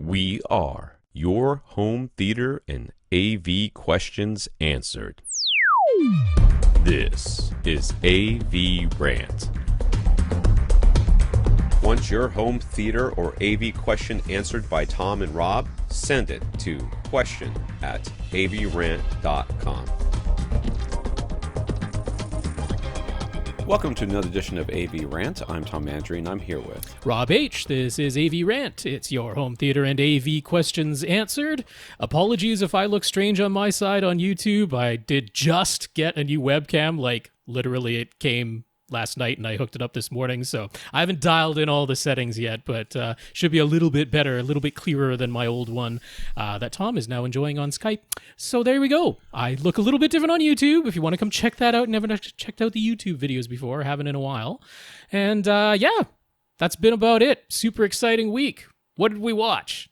We are your home theater and AV questions answered. This is AVRant. Want your home theater or AV question answered by Tom and Rob? Send it to question@avrant.com. Welcome to another edition of AV Rant. I'm Tom Mandry, and I'm here with Rob H. This is AV Rant. It's your home theater and AV questions answered. Apologies if I look strange on my side on YouTube. I did just get a new webcam. Like, literally, it came last night, and I hooked it up this morning. So I haven't dialed in all the settings yet, but should be a little bit better, a little bit clearer than my old one that Tom is now enjoying on Skype. So there we go. I look a little bit different on YouTube. If you want to come check that out, never checked out the YouTube videos before, haven't in a while. And yeah, that's been about it. Super exciting week. What did we watch?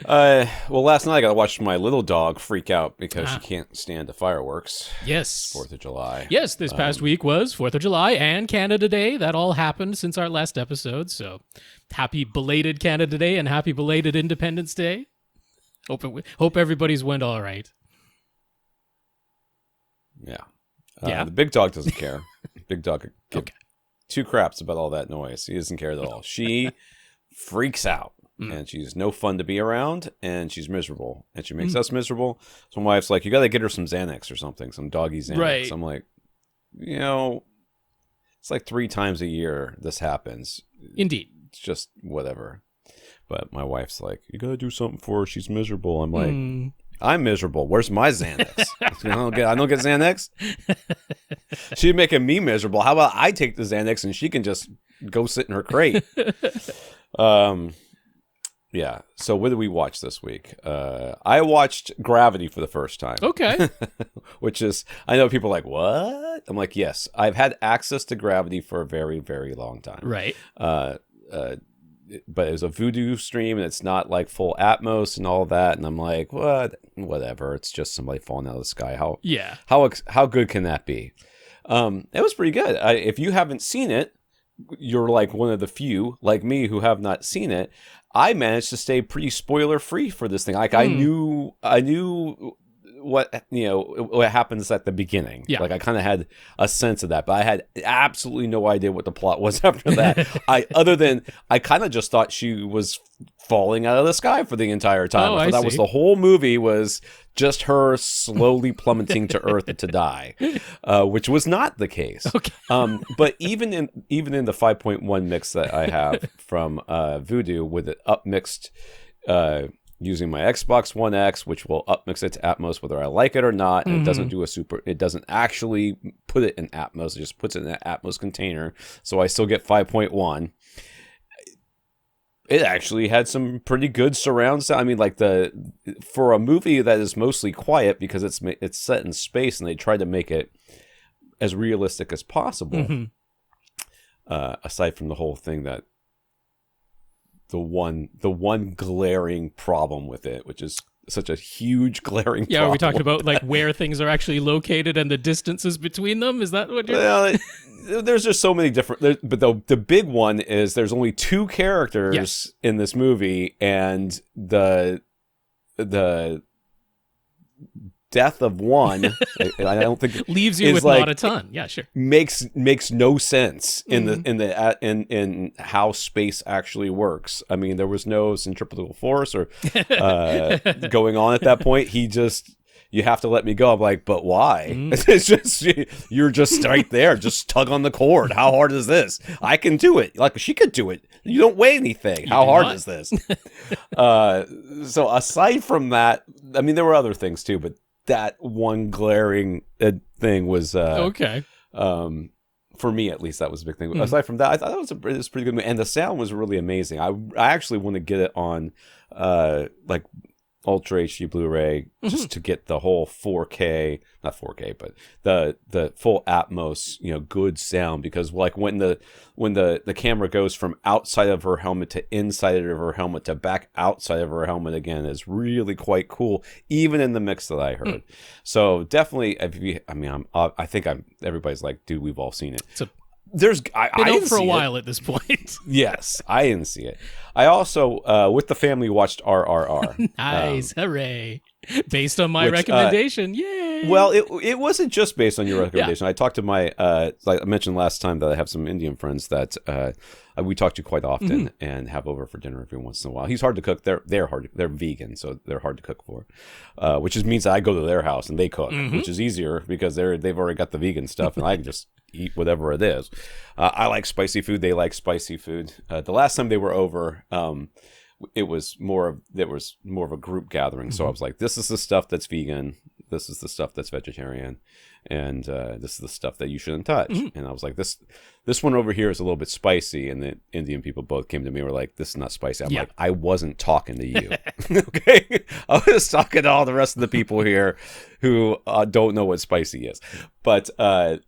Well, last night I got to watch my little dog freak out because she can't stand the fireworks. Yes. 4th of July. Yes, this past week was 4th of July and Canada Day. That all happened since our last episode. So happy belated Canada Day and happy belated Independence Day. Hope everybody's went all right. Yeah. Yeah. The big dog doesn't care. Big dog give Okay. two craps about all that noise. He doesn't care at all. She freaks out. And she's no fun to be around, and she's miserable, and she makes us miserable. So my wife's like, you got to get her some Xanax or something, some doggy Xanax. Right. I'm like, it's like 3 times a year this happens. Indeed. It's just whatever. But my wife's like, you got to do something for her. She's miserable. I'm like, I'm miserable. Where's my Xanax? I don't get Xanax. She's making me miserable. How about I take the Xanax and she can just go sit in her crate? Yeah. So what did we watch this week? I watched Gravity for the first time. Okay. Which is, I know people are like, what? I'm like, yes. I've had access to Gravity for a very, very long time. Right. But it was a Voodoo stream, and it's not like full Atmos and all that. And I'm like, what? Whatever. It's just somebody falling out of the sky. How good can that be? It was pretty good. If you haven't seen it, you're like one of the few, like me, who have not seen it. I managed to stay pretty spoiler free for this thing. Like I knew what happens at the beginning. Yeah. Like I kind of had a sense of that, but I had absolutely no idea what the plot was after that. I kind of just thought she was falling out of the sky for the entire time. Oh, That was the whole movie, was just her slowly plummeting to earth to die, which was not the case. Okay. But even in the 5.1 mix that I have from Voodoo, with it upmixed using my Xbox One X, which will upmix it to Atmos whether I like it or not, and it doesn't actually put it in Atmos, it just puts it in an Atmos container, so I still get 5.1. It actually had some pretty good surround sound. I mean, like for a movie that is mostly quiet because it's set in space and they tried to make it as realistic as possible. Aside from the whole thing that the one glaring problem with it, which is such a huge glaring problem. Are we talking about like where things are actually located and the distances between them? Is that what you're... Well, there's just so many different... But the big one is there's only 2 characters in this movie, and the death of one, I don't think leaves you with like, not a ton. Yeah, sure. Makes no sense in how space actually works. I mean, there was no centripetal force or going on at that point. You have to let me go. I'm like, but why? It's just, you're just right there. Just tug on the cord. How hard is this? I can do it. Like, she could do it. You don't weigh anything. How hard is this? So aside from that, I mean, there were other things too, but that one glaring thing was okay. For me, at least, that was a big thing. Aside from that, I thought it was a pretty good movie, and the sound was really amazing. I actually want to get it on like Ultra HD Blu-ray just to get the whole 4K, not 4K, but the full Atmos, good sound, because like when the camera goes from outside of her helmet to inside of her helmet to back outside of her helmet again is really quite cool, even in the mix that I heard. So definitely, I think everybody's like, dude, we've all seen it. I Been out didn't for a see it. while at this point. Yes, I didn't see it. I also, with the family, watched RRR. Nice, hooray! Based on my which, recommendation, yay! Well, it wasn't just based on your recommendation. I talked to my, like I mentioned last time that I have some Indian friends that we talk to quite often and have over for dinner every once in a while. He's hard to cook. They're hard. They're vegan, so they're hard to cook for, which means that I go to their house and they cook, which is easier because they've already got the vegan stuff and I can just eat whatever it is. I like spicy food. They like spicy food. The last time they were over, it was more of a group gathering. So I was like, this is the stuff that's vegan. This is the stuff that's vegetarian. And this is the stuff that you shouldn't touch. And I was like, this one over here is a little bit spicy. And the Indian people both came to me and were like, this is not spicy. I'm like, I wasn't talking to you. Okay? I was talking to all the rest of the people here who don't know what spicy is. But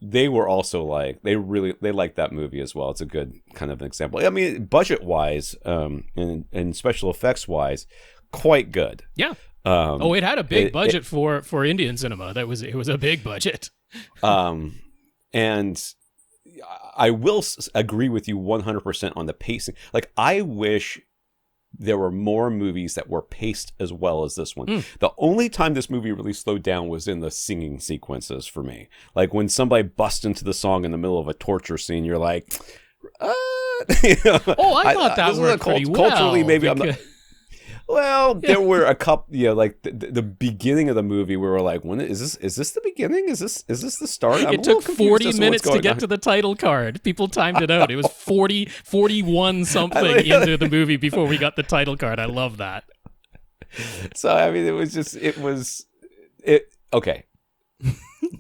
they were also like, they liked that movie as well. It's a good kind of example. I mean, budget-wise and special effects-wise, quite good. Yeah. It had a big budget for Indian cinema. It was a big budget. And I will agree with you 100% on the pacing. Like, I wish there were more movies that were paced as well as this one. The only time this movie really slowed down was in the singing sequences for me. Like when somebody busts into the song in the middle of a torture scene, you're like, I thought that worked pretty well. Culturally, maybe I'm not. Well, there were a couple, like the beginning of the movie where we're like, when is this the beginning? Is this the start? It took 40 minutes to get to the title card. People timed it out. It was 41 something into the movie before we got the title card. I love that. So, I mean, okay.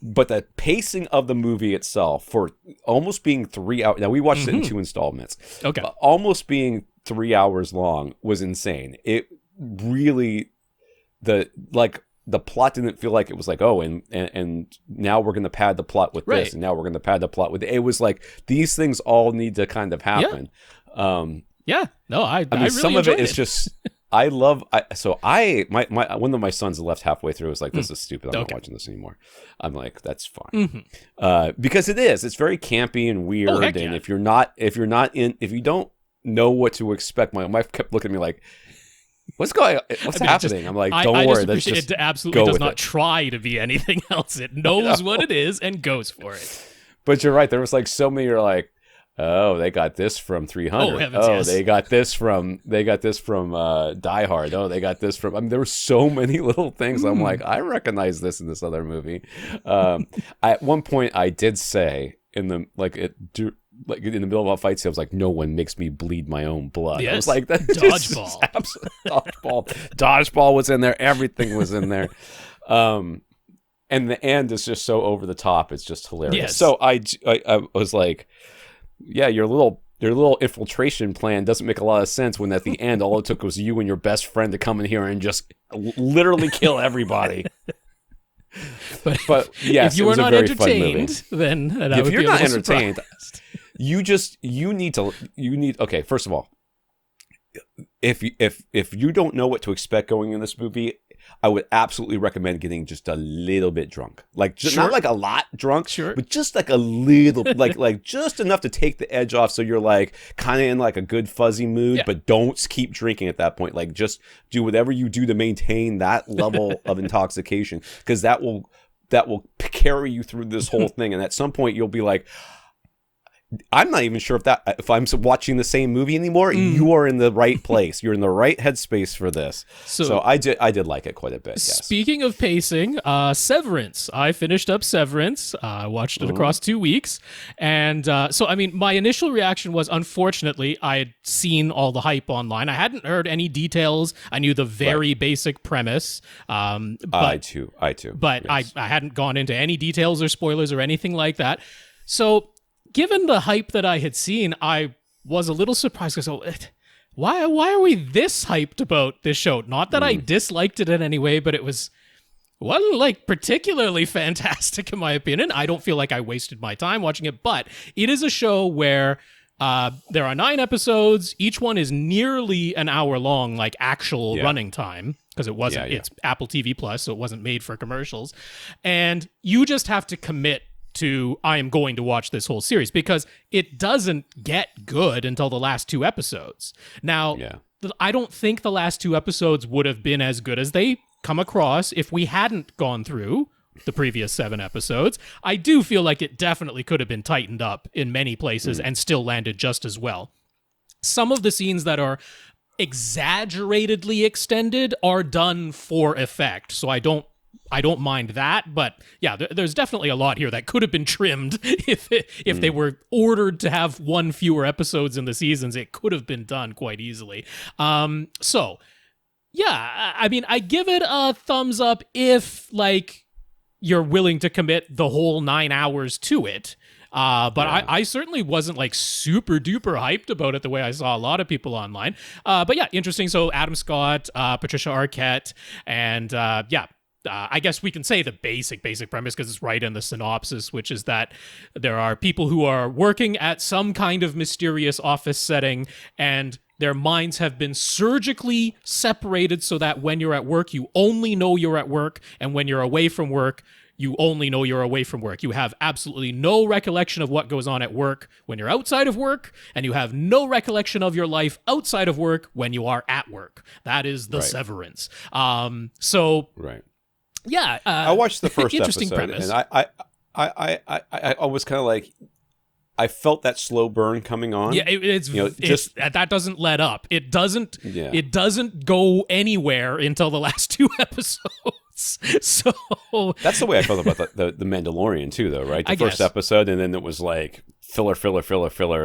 But the pacing of the movie itself for almost being 3 hours. Now, we watched it in 2 installments. Okay. Almost being 3 hours long was insane. It really, the plot didn't feel like it was like, oh, and now we're going to pad the plot with this, and now we're going to pad the plot with it. It was like, these things all need to kind of happen. I mean, really some of it is it. just, one of my sons left halfway through, was like, this is stupid. I'm not watching this anymore. I'm like, that's fine. Because it's very campy and weird. And if you don't know what to expect, my wife kept looking at me like, what's happening? I'm like, don't worry. It absolutely does not try to be anything else. It knows what it is and goes for it. But you're right. There was like so many. You're like, oh, they got this from 300. Oh, heavens, yes. They got this from Die Hard. Oh, they got this from. I mean, there were so many little things. I'm like, I recognize this in this other movie. At one point, I did say in the in the middle of a fight scene, I was like, no one makes me bleed my own blood. Yes. I was like, that Dodgeball. Dodgeball was in there. Everything was in there. And the end is just so over the top. It's just hilarious. Yes. So I was like, yeah, your little infiltration plan doesn't make a lot of sense when at the end all it took was you and your best friend to come in here and just literally kill everybody. But yes, if you were not entertained, then if you're not entertained, you need. Okay, first of all, if you don't know what to expect going in this movie, I would absolutely recommend getting just a little bit drunk. Like, not like a lot drunk, but just like a little, like just enough to take the edge off, so you're like kind of in like a good fuzzy mood, but don't keep drinking at that point. Like, just do whatever you do to maintain that level of intoxication, because that will carry you through this whole thing. And at some point, you'll be like, I'm not even sure if I'm watching the same movie anymore. You are in the right place. You're in the right headspace for this. So I did like it quite a bit. Yes. Speaking of pacing, Severance. I finished up Severance. I watched it across 2 weeks. And so, I mean, my initial reaction was, unfortunately, I had seen all the hype online. I hadn't heard any details. I knew the very basic premise. But, I too. But yes. I hadn't gone into any details or spoilers or anything like that. So, given the hype that I had seen, I was a little surprised because why are we this hyped about this show? Not that I disliked it in any way, but it wasn't like particularly fantastic in my opinion. I don't feel like I wasted my time watching it, but it is a show where there are 9 episodes. Each one is nearly an hour long, like actual running time, because it wasn't. It's Apple TV Plus, so it wasn't made for commercials, and you just have to commit to I am going to watch this whole series, because it doesn't get good until the last 2 episodes. Now, I don't think the last 2 episodes would have been as good as they come across if we hadn't gone through the previous 7 episodes. I do feel like it definitely could have been tightened up in many places and still landed just as well. Some of the scenes that are exaggeratedly extended are done for effect, so I don't mind that, but yeah, there's definitely a lot here that could have been trimmed if they were ordered to have 1 fewer episodes in the seasons. It could have been done quite easily. So yeah, I mean, I give it a thumbs up if like you're willing to commit the whole 9 hours to it. But I certainly wasn't like super duper hyped about it the way I saw a lot of people online. But yeah, interesting. So Adam Scott, Patricia Arquette, and I guess we can say the basic premise because it's right in the synopsis, which is that there are people who are working at some kind of mysterious office setting, and their minds have been surgically separated so that when you're at work, you only know you're at work, and when you're away from work, you only know you're away from work. You have absolutely no recollection of what goes on at work when you're outside of work, and you have no recollection of your life outside of work when you are at work. That is the Severance. Yeah, I watched the first interesting episode, premise. and I was kind of like, I felt that slow burn coming on. Yeah, that doesn't let up. It doesn't go anywhere until the last 2 episodes. So that's the way I felt about the Mandalorian too, though, right? The first episode, and then it was like filler.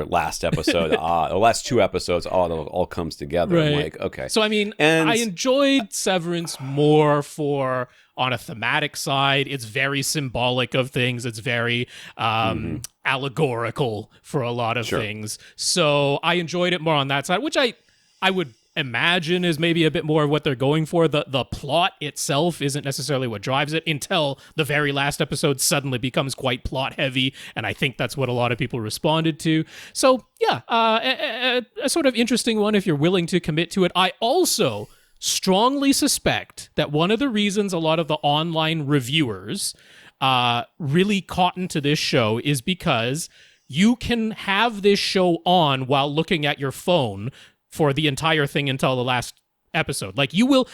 Last episode, the last 2 episodes, it all comes together. Right. I'm like, okay. So I mean, I enjoyed Severance more for on a thematic side. It's very symbolic of things. It's very allegorical for a lot of things. So I enjoyed it more on that side, which I would imagine is maybe a bit more of what they're going for. The plot itself isn't necessarily what drives it until the very last episode suddenly becomes quite plot heavy, and I think that's what a lot of people responded to. So yeah, a sort of interesting one if you're willing to commit to it. I also strongly suspect that one of the reasons a lot of the online reviewers really caught into this show is because you can have this show on while looking at your phone for the entire thing until the last episode. Like you will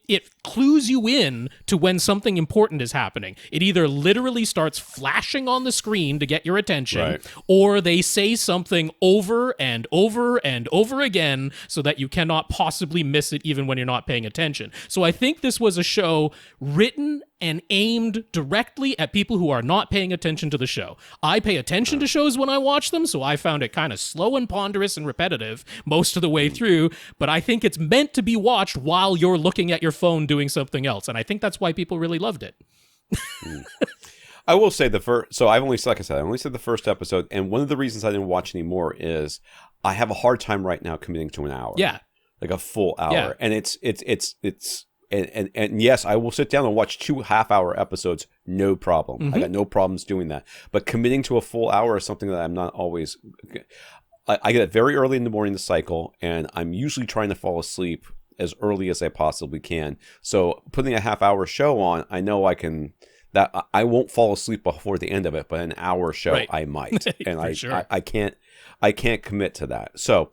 it clues you in to when something important is happening. It either literally starts flashing on the screen to get your attention, or they say something over and over and over again so that you cannot possibly miss it even when you're not paying attention. So I think this was a show written and aimed directly at people who are not paying attention to the show. I pay attention to shows when I watch them, so I found it kind of slow and ponderous and repetitive most of the way through, but I think it's meant to be watched while you're looking at your phone doing something else, and I think that's why people really loved it. I will say I've only said the first episode, and one of the reasons I didn't watch anymore is I have a hard time right now committing to an hour. Yeah. Like a full hour. And it's yes, I will sit down and watch 2 half-hour episodes, no problem. I got no problems doing that. But committing to a full hour is something that I'm not always. I get it very early in the morning, the cycle, and I'm usually trying to fall asleep as early as I possibly can. So putting a half-hour show on, I know I can. That I won't fall asleep before the end of it, but an hour show I might, and I can't commit to that. So.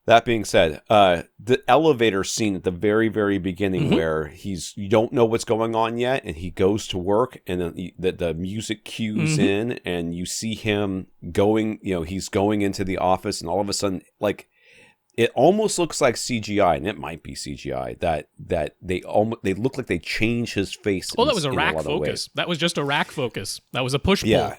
That being said, the elevator scene at the very, very beginning where you don't know what's going on yet, and he goes to work, and then the music cues in, and you see him going, he's going into the office, and all of a sudden, like, it almost looks like CGI, and it might be CGI, that they look like they change his face. Oh, that was a rack focus. That was just a rack focus. That was a push pull.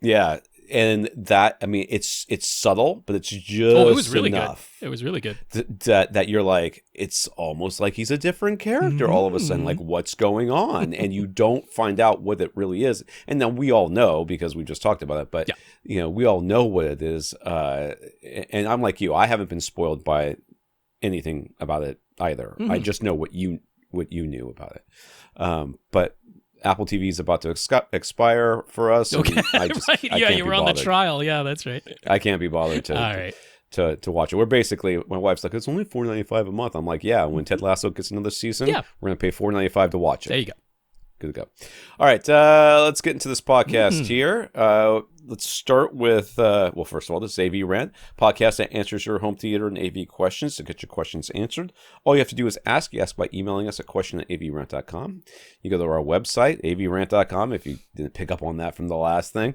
Yeah. And that, I mean, it's subtle, but it's just it was really enough. Good. It was really good. That you're like, it's almost like he's a different character all of a sudden. Like, what's going on? And you don't find out what it really is. And then we all know because we just talked about it. But we all know what it is. And I'm like you. I haven't been spoiled by anything about it either. I just know what you knew about it. But Apple TV is about to expire for us. Okay, I you were on the trial. Yeah, that's right. I can't be bothered to watch it. We're basically, my wife's like, it's only $4.95 a month. I'm like, yeah. When Ted Lasso gets another season, we're gonna pay $4.95 to watch it. There you go. Good to go. All right, let's get into this podcast here. Let's start with, first of all, this is AVRant, podcast that answers your home theater and AV questions. To get your questions answered, all you have to do is ask. You ask by emailing us at question@avrant.com. You go to our website, avrant.com, if you didn't pick up on that from the last thing,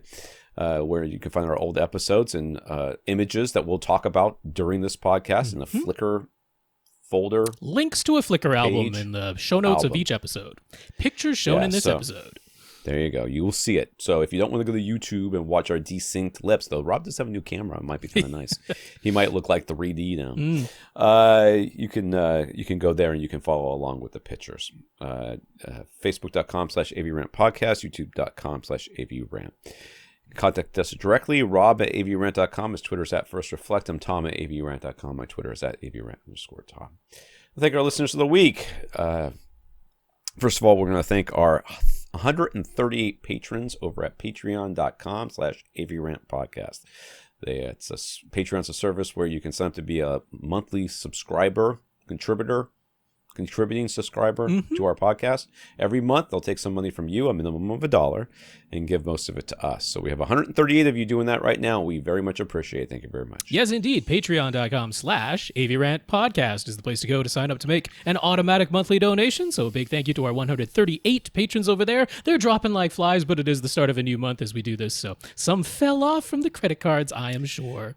where you can find our old episodes and images that we'll talk about during this podcast in the Flickr folder. Links to a Flickr album in the show notes of each episode. Pictures shown in this episode. There you go. You will see it. So if you don't want to go to YouTube and watch our desynced lips, though Rob does have a new camera. It might be kind of nice. He might look like 3D now. You can go there and you can follow along with the pictures. Facebook.com/AVRant podcast, YouTube.com/AVRant. Contact us directly. Rob at avrant.com. His Twitter's at FirstReflect. I'm Tom at avrant.com. My Twitter is at avrant_Tom. Thank our listeners of the week. First of all, we're going to thank our 138 patrons over at patreon.com/AVRant podcast. Patreon's a service where you can sign up to be a monthly contributing subscriber to our podcast. Every month, they'll take some money from you, a minimum of $1, and give most of it to us. So we have 138 of you doing that right now. We very much appreciate it. Thank you very much. Yes, indeed. Patreon.com/AVRant podcast is the place to go to sign up to make an automatic monthly donation. So a big thank you to our 138 patrons over there. They're dropping like flies, but it is the start of a new month as we do this. So some fell off from the credit cards, I am sure.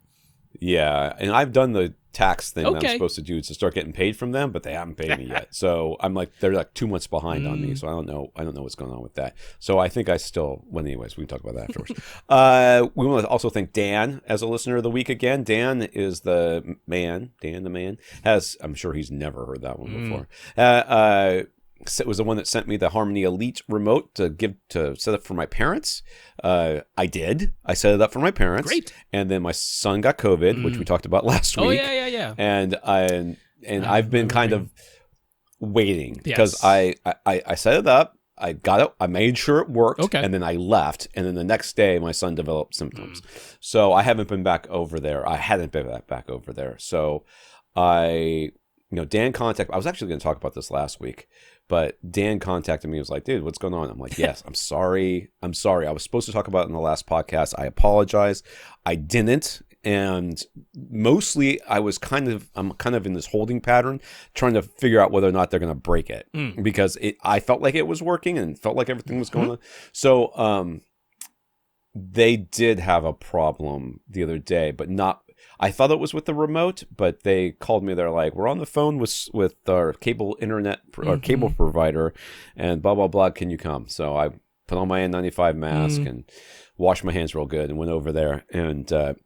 Yeah, and I've done the tax thing that I'm supposed to do to start getting paid from them, but they haven't paid me yet. So I'm like, they're like 2 months behind on me. So I don't know what's going on with that. So I think anyways, we can talk about that afterwards. We want to also thank Dan as a listener of the week again. Dan is the man. I'm sure he's never heard that one before. It was the one that sent me the Harmony Elite remote to set up for my parents. I did. I set it up for my parents. Great. And then my son got COVID, which we talked about last week. Oh yeah. And I've been kind of waiting because I set it up. I got it. I made sure it worked. Okay. And then I left. And then the next day, my son developed symptoms. So I haven't been back over there. I hadn't been back over there. So Dan contacted. I was actually going to talk about this last week. But Dan contacted me. He was like, dude, what's going on? I'm like, yes, I'm sorry. I was supposed to talk about it in the last podcast. I apologize. I didn't. And mostly I'm kind of in this holding pattern, trying to figure out whether or not they're going to break it because I felt like it was working and felt like everything was going on. So they did have a problem the other day, but not. I thought it was with the remote, but they called me. They're like, we're on the phone with our cable internet or cable provider and blah, blah, blah. Can you come? So I put on my N95 mask and washed my hands real good and went over there. And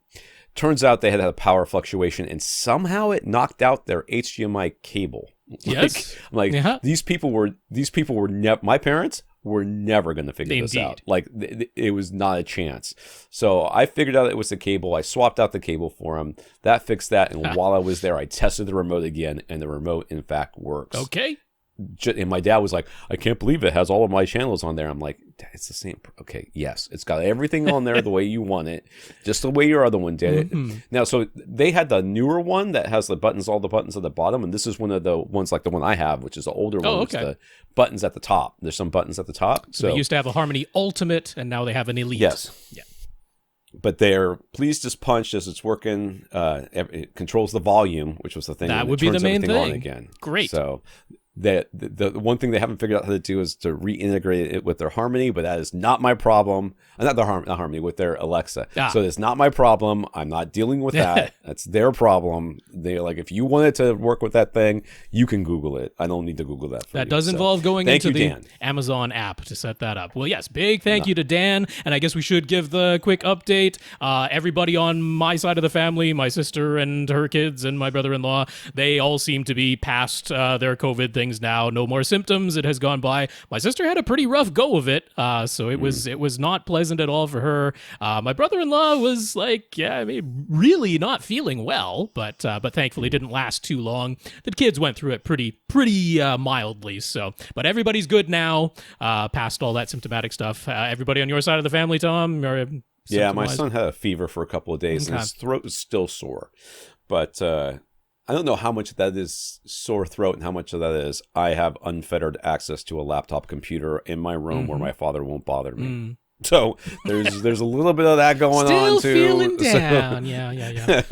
turns out they had a power fluctuation and somehow it knocked out their HDMI cable. Yes. These people were my parents were never going to figure this out. Like it was not a chance. So I figured out it was the cable. I swapped out the cable for them. That fixed that. And while I was there, I tested the remote again, and the remote in fact works. Okay. And my dad was like, I can't believe it has all of my channels on there. I'm like, it's the same. Okay, yes, it's got everything on there the way you want it, just the way your other one did it. Now, so they had the newer one that has all the buttons at the bottom, and this is one of the ones like the one I have, which is the older one. Okay. The buttons at the top. There's some buttons at the top. So they used to have a Harmony Ultimate, and now they have an Elite. Yes. Yeah. But they're pleased as punch as it's working. It controls the volume, which was the thing. That would be the main thing. On again. Great. So the one thing they haven't figured out how to do is to reintegrate it with their Harmony, but that is not my problem. Not Harmony, with their Alexa. So it's not my problem. I'm not dealing with that. That's their problem. They're like, if you wanted to work with that thing, you can Google it. I don't need to Google that for you. That does involve going into the Dan. Amazon app to set that up. Well, yes, big thank you to Dan. And I guess we should give the quick update. Everybody on my side of the family, my sister and her kids and my brother-in-law, they all seem to be past their COVID things now. No more symptoms. It has gone by. My sister had a pretty rough go of it. So it was not pleasant at all for her. My brother-in-law was like, really not feeling well, but thankfully didn't last too long. The kids went through it pretty mildly. So, but everybody's good now, past all that symptomatic stuff. Everybody on your side of the family, Tom? Yeah, my son had a fever for a couple of days, and his throat was still sore. But I don't know how much of that is sore throat and how much of that is I have unfettered access to a laptop computer in my room where my father won't bother me. So there's a little bit of that going on too. Still feeling down. Yeah.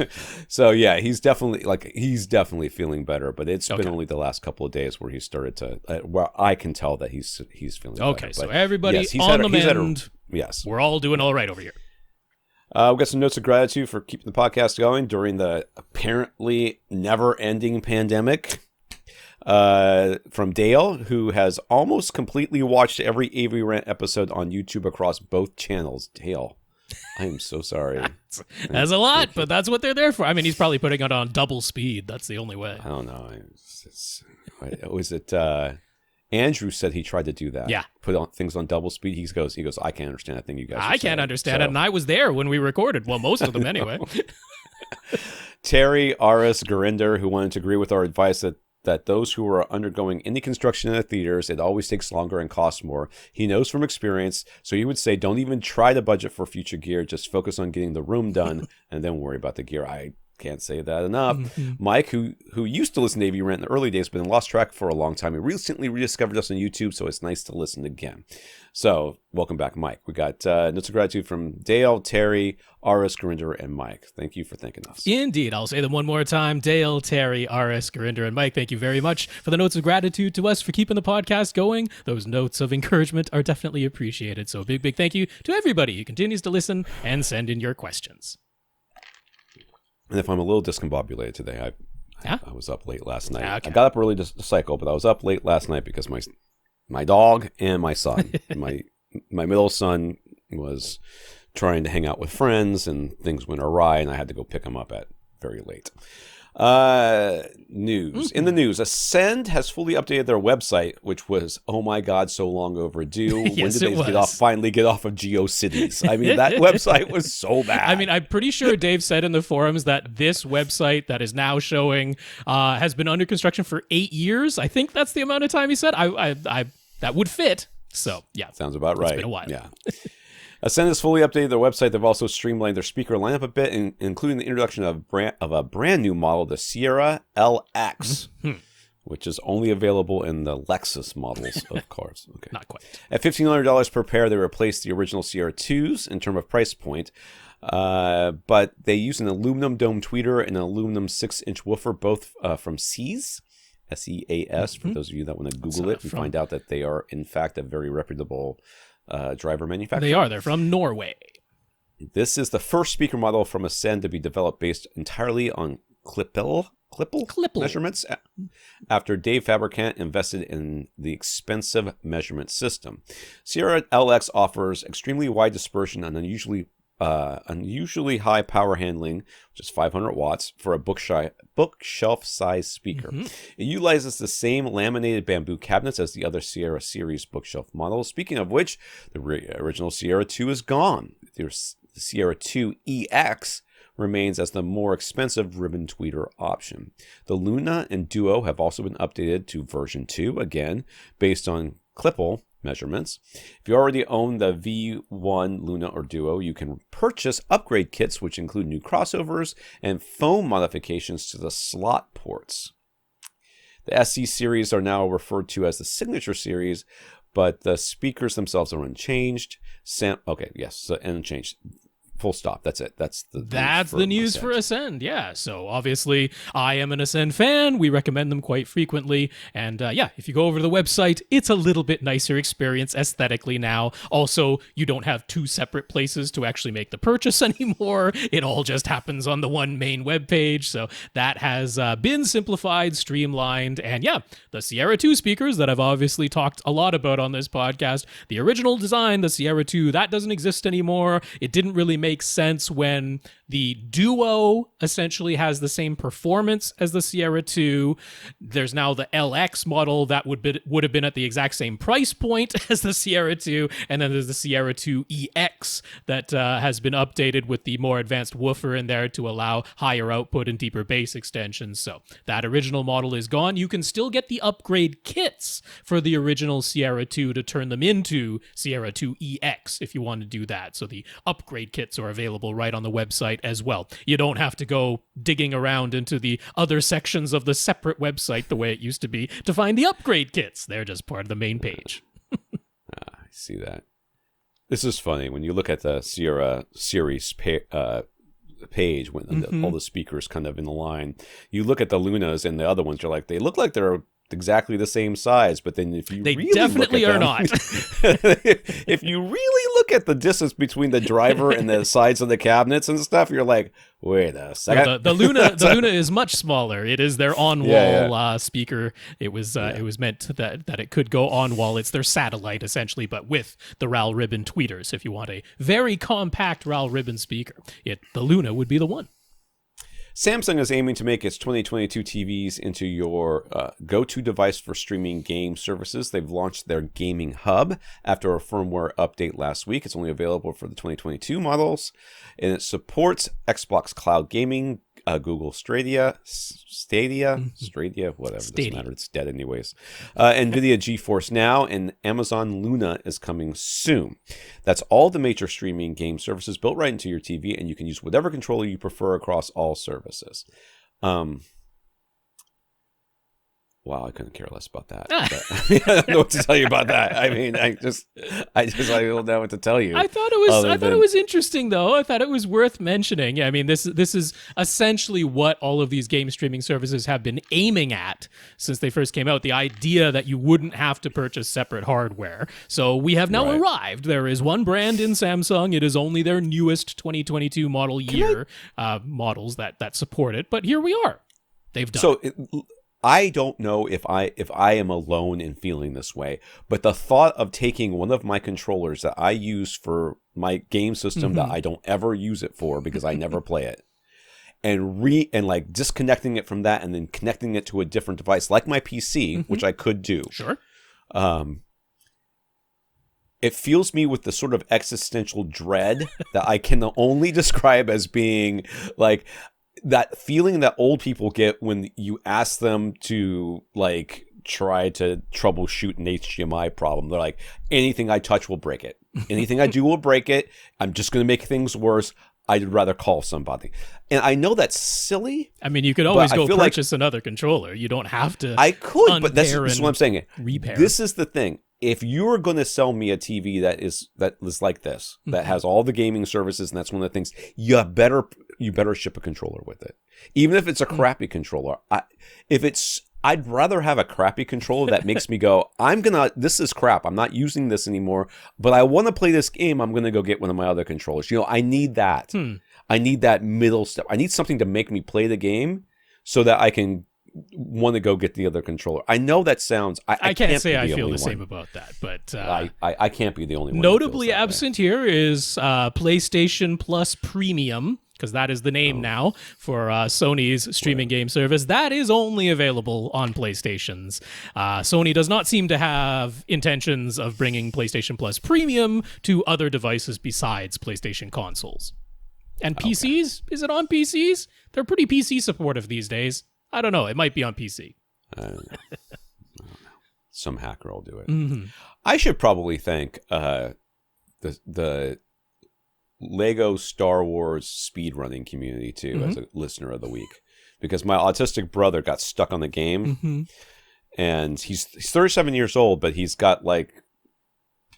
So yeah, he's definitely feeling better. But it's been only the last couple of days where he started to, where I can tell that he's feeling better. Okay, so but everybody on the mend. Yes, we're all doing all right over here. We've got some notes of gratitude for keeping the podcast going during the apparently never-ending pandemic. From Dale, who has almost completely watched every AVRant episode on YouTube across both channels. Dale, I am so sorry. That's a lot, but that's what they're there for. I mean, he's probably putting it on double speed. That's the only way. I don't know. Was it Andrew said he tried to do that? Yeah. Put on things on double speed. He goes, I can't understand. I think you guys I can't understand it, and I was there when we recorded. Well, most of them anyway. Terry, Aras, Gurinder, who wanted to agree with our advice that those who are undergoing any construction in the theaters, it always takes longer and costs more. He knows from experience, so he would say don't even try to budget for future gear. Just focus on getting the room done and then worry about the gear. I can't say that enough. Mike, who used to listen to AVRant in the early days, but lost track for a long time. He recently rediscovered us on YouTube, so it's nice to listen again. So, welcome back, Mike. We got notes of gratitude from Dale, Terry, Aras, Gurinder, and Mike. Thank you for thanking us. Indeed. I'll say them one more time. Dale, Terry, Aras, Gurinder, and Mike, thank you very much for the notes of gratitude to us for keeping the podcast going. Those notes of encouragement are definitely appreciated. So, a big thank you to everybody who continues to listen and send in your questions. And if I'm a little discombobulated today, I was up late last night. Okay. I got up early to cycle, but I was up late last night because my dog and my son, my middle son was trying to hang out with friends and things went awry and I had to go pick him up at very late. News. In the news, Ascend has fully updated their website, which was, oh my God, so long overdue. Yes, when did they finally get off of GeoCities? I mean, that website was so bad. I mean, I'm pretty sure Dave said in the forums that this website that is now showing has been under construction for 8 years. I think that's the amount of time he said. I that would fit. So, yeah. Sounds about right. It's been a while. Yeah. Ascend has fully updated their website. They've also streamlined their speaker lineup a bit, including the introduction of a brand new model, the Sierra LX, which is only available in the Lexus models of cars. Okay. Not quite. At $1,500 per pair, they replaced the original Sierra 2s in terms of price point. But they use an aluminum dome tweeter and an aluminum 6-inch woofer, both from SEAS. SEAS, for those of you that want to Google it and find out that they are, in fact, a very reputable driver manufacturer. They are. They're from Norway. This is the first speaker model from Ascend to be developed based entirely on Klippel measurements after Dave Fabricant invested in the expensive measurement system. Sierra LX offers extremely wide dispersion and unusually high power handling, which is 500 watts, for a bookshelf-sized speaker. It utilizes the same laminated bamboo cabinets as the other Sierra series bookshelf models. Speaking of which, the original Sierra 2 is gone. The Sierra 2 EX remains as the more expensive ribbon tweeter option. The Luna and Duo have also been updated to version 2, again, based on Klippel measurements. If you already own the V1 Luna or Duo, you can purchase upgrade kits, which include new crossovers and foam modifications to the slot ports. The SC series are now referred to as the Signature series, but the speakers themselves are unchanged. Unchanged. Full stop. That's it. That's the news for Ascend. Yeah. So obviously, I am an Ascend fan. We recommend them quite frequently. And if you go over to the website, it's a little bit nicer experience aesthetically now. Also, you don't have two separate places to actually make the purchase anymore. It all just happens on the one main webpage. So that has been simplified, streamlined. And the Sierra 2 speakers that I've obviously talked a lot about on this podcast, the original design, the Sierra 2, that doesn't exist anymore. It didn't really make sense when the Duo essentially has the same performance as the Sierra 2. There's now the LX model that would have been at the exact same price point as the Sierra 2, and then there's the Sierra 2 EX that has been updated with the more advanced woofer in there to allow higher output and deeper bass extensions. So that original model is gone. You can still get the upgrade kits for the original Sierra 2 to turn them into Sierra 2 EX if you want to do that. So the upgrade kits upgrades are available right on the website as well. You don't have to go digging around into the other sections of the separate website the way it used to be to find the upgrade kits. They're just part of the main page. I see that. This is funny. When you look at the Sierra series page, when all the speakers kind of in the line, you look at the Lunas and the other ones, you're like, they look like they're exactly the same size, but then if you they really definitely look at are them, not. if you really look at the distance between the driver and the sides of the cabinets and stuff, you're like, wait a second. Well, the Luna is much smaller. It is their on-wall speaker. It was meant that it could go on wall. It's their satellite essentially, but with the RAL ribbon tweeters. If you want a very compact RAL ribbon speaker, the Luna would be the one. Samsung is aiming to make its 2022 TVs into your go-to device for streaming game services. They've launched their gaming hub after a firmware update last week. It's only available for the 2022 models, and it supports Xbox Cloud Gaming, Google Stadia, whatever, doesn't matter, it's dead anyways. NVIDIA GeForce Now, and Amazon Luna is coming soon. That's all the major streaming game services built right into your TV, and you can use whatever controller you prefer across all services. Wow, I couldn't care less about that. But, I don't know what to tell you about that. I mean, I don't know what to tell you. I thought it was interesting, though. I thought it was worth mentioning. I mean, this is essentially what all of these game streaming services have been aiming at since they first came out. The idea that you wouldn't have to purchase separate hardware. So we have now arrived. There is one brand in Samsung. It is only their newest 2022 model year models that support it. But here we are. They've done it. I don't know if I am alone in feeling this way, but the thought of taking one of my controllers that I use for my game system that I don't ever use it for because I never play it, and like disconnecting it from that and then connecting it to a different device like my PC, which I could do. Sure. It fills me with the sort of existential dread that I can only describe as being like that feeling that old people get when you ask them to like try to troubleshoot an HDMI problem. They're like, anything I touch will break it. Anything I do will break it. I'm just going to make things worse. I'd rather call somebody. And I know that's silly. I mean, you could always go purchase another controller. You don't have to. I could, but this is what I'm saying. Repair. This is the thing. If you're going to sell me a TV that is like this, that has all the gaming services, and that's one of the things, you better ship a controller with it, even if it's a crappy controller. I'd rather have a crappy controller that makes me go, this is crap. I'm not using this anymore, but I want to play this game. I'm going to go get one of my other controllers. I need that. I need that middle step. I need something to make me play the game so that I can want to go get the other controller. I know that sounds. I can't say I feel the same about that, but I can't be the only one. Notably absent here is PlayStation Plus Premium, because that is the name now for Sony's streaming game service. That is only available on PlayStations. Sony does not seem to have intentions of bringing PlayStation Plus Premium to other devices besides PlayStation consoles. And PCs? Is it on PCs? They're pretty PC supportive these days. I don't know. It might be on PC. I don't know. Some hacker will do it. I should probably thank the Lego Star Wars speedrunning community too as a listener of the week, because my autistic brother got stuck on the game, and he's 37 years old, but he's got like,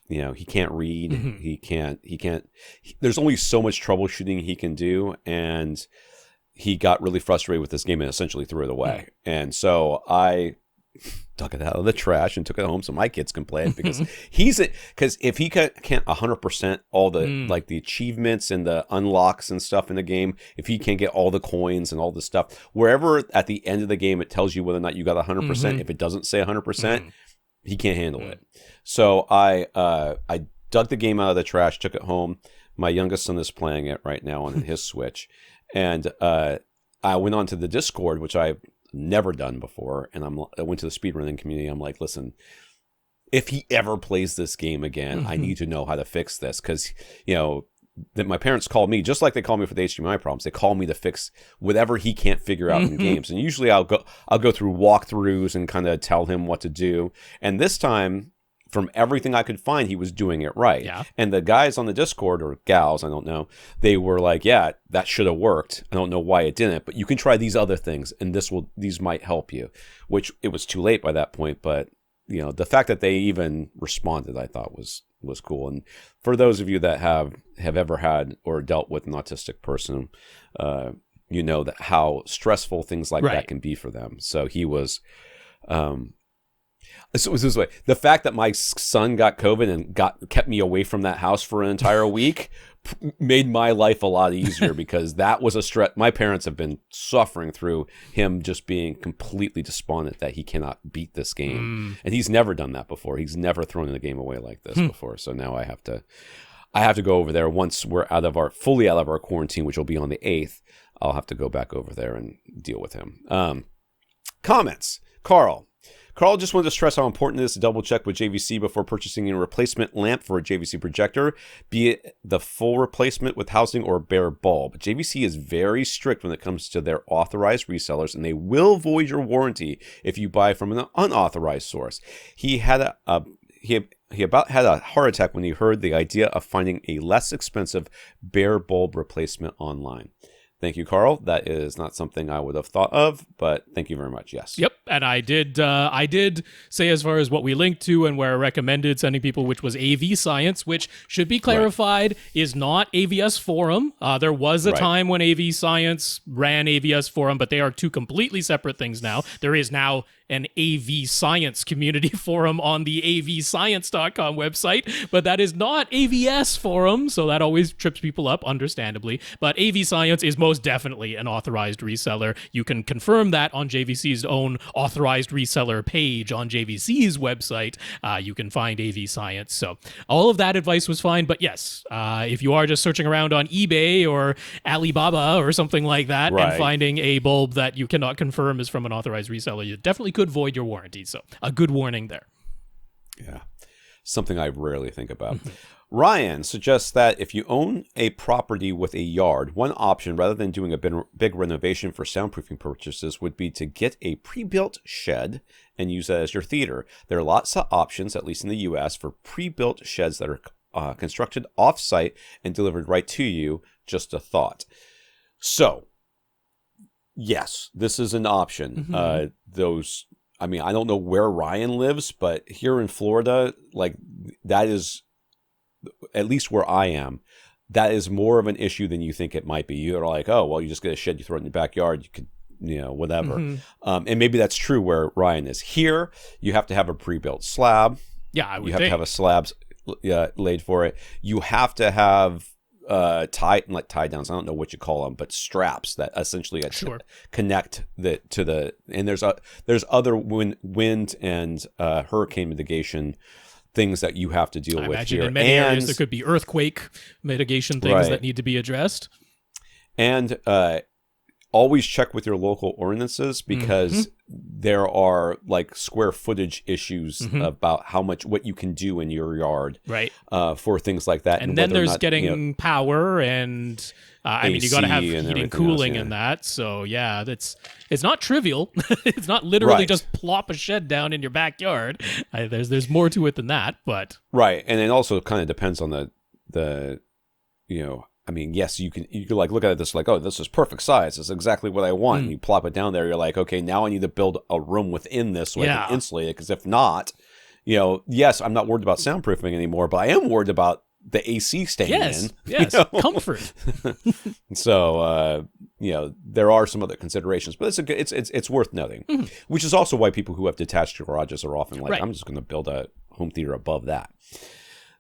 he can't read, he can't. There's only so much troubleshooting he can do, and he got really frustrated with this game and essentially threw it away. And so I dug it out of the trash and took it home so my kids can play it, because because if he can't 100% all the like the achievements and the unlocks and stuff in the game, if he can't get all the coins and all the stuff, wherever at the end of the game it tells you whether or not you got 100%, if it doesn't say 100%, he can't handle it. So I dug the game out of the trash, took it home. My youngest son is playing it right now on his Switch. And I went onto the Discord, which I've never done before, and I went to the speedrunning community. I'm like, listen, if he ever plays this game again, I need to know how to fix this, because that my parents call me, just like they call me for the HDMI problems. They call me to fix whatever he can't figure out in games, and usually I'll go through walkthroughs and kind of tell him what to do. And this time, from everything I could find, he was doing it right. Yeah. And the guys on the Discord, or gals, I don't know, they were like, yeah, that should have worked. I don't know why it didn't, but you can try these other things, and these might help you. Which it was too late by that point, but the fact that they even responded, I thought was cool. And for those of you that have ever had or dealt with an autistic person, that how stressful things like that can be for them. So he was. So it was this way. The fact that my son got COVID and kept me away from that house for an entire week made my life a lot easier, because that was a stress. My parents have been suffering through him just being completely despondent that he cannot beat this game. And he's never done that before. He's never thrown a game away like this before. So now I have to go over there once we're fully out of our quarantine, which will be on the 8th. I'll have to go back over there and deal with him. Comments. Karl just wanted to stress how important it is to double check with JVC before purchasing a replacement lamp for a JVC projector, be it the full replacement with housing or a bare bulb. JVC is very strict when it comes to their authorized resellers, and they will void your warranty if you buy from an unauthorized source. He about had a heart attack when he heard the idea of finding a less expensive bare bulb replacement online. Thank you, Karl. That is not something I would have thought of, but thank you very much. Yes. Yep, and I did say, as far as what we linked to and where I recommended sending people, which was AV Science, which should be clarified is not AVS Forum. There was a time when AV Science ran AVS Forum, but they are two completely separate things now. There is now an AV Science community forum on the avscience.com website, but that is not AVS Forum, so that always trips people up, understandably. But AV Science is most definitely an authorized reseller. You can confirm that on JVC's own authorized reseller page on JVC's website. You can find AV Science. So all of that advice was fine, but yes, if you are just searching around on eBay or Alibaba or something like that and finding a bulb that you cannot confirm is from an authorized reseller, you definitely could void your warranty. So a good warning there. Yeah, something I rarely think about. Ryan suggests that if you own a property with a yard, one option rather than doing a big renovation for soundproofing purchases would be to get a pre-built shed and use that as your theater. There are lots of options, at least in the US, for pre-built sheds that are constructed off-site and delivered right to you. Just a thought. So, yes, this is an option. I don't know where Ryan lives, but here in Florida, like, that is, at least where I am, that is more of an issue than you think it might be. You're like, oh, well, you just get a shed, you throw it in your backyard, you could, whatever. And maybe that's true where Ryan is. Here, you have to have a pre-built slab. Yeah, I would You have to have a slab laid for it. You have to have tie downs. I don't know what you call them, but straps that essentially connect and there's other wind and hurricane mitigation things that you have to deal with imagine here. In many areas there could be earthquake mitigation things that need to be addressed. And always check with your local ordinances, because there are like square footage issues about what you can do in your yard, for things like that. And then there's getting power and you got to have heating, cooling, and that. So yeah, it's not trivial. It's not literally just plop a shed down in your backyard. There's more to it than that, but and it also kind of depends on the yes, you can like look at this like, oh, this is perfect size. This is exactly what I want. And you plop it down there. You're like, okay, now I need to build a room within this so I can insulate it. Because if not, yes, I'm not worried about soundproofing anymore, but I am worried about the AC staying in. Yes, comfort. So, there are some other considerations, but it's worth noting, which is also why people who have detached garages are often like, I'm just going to build a home theater above that.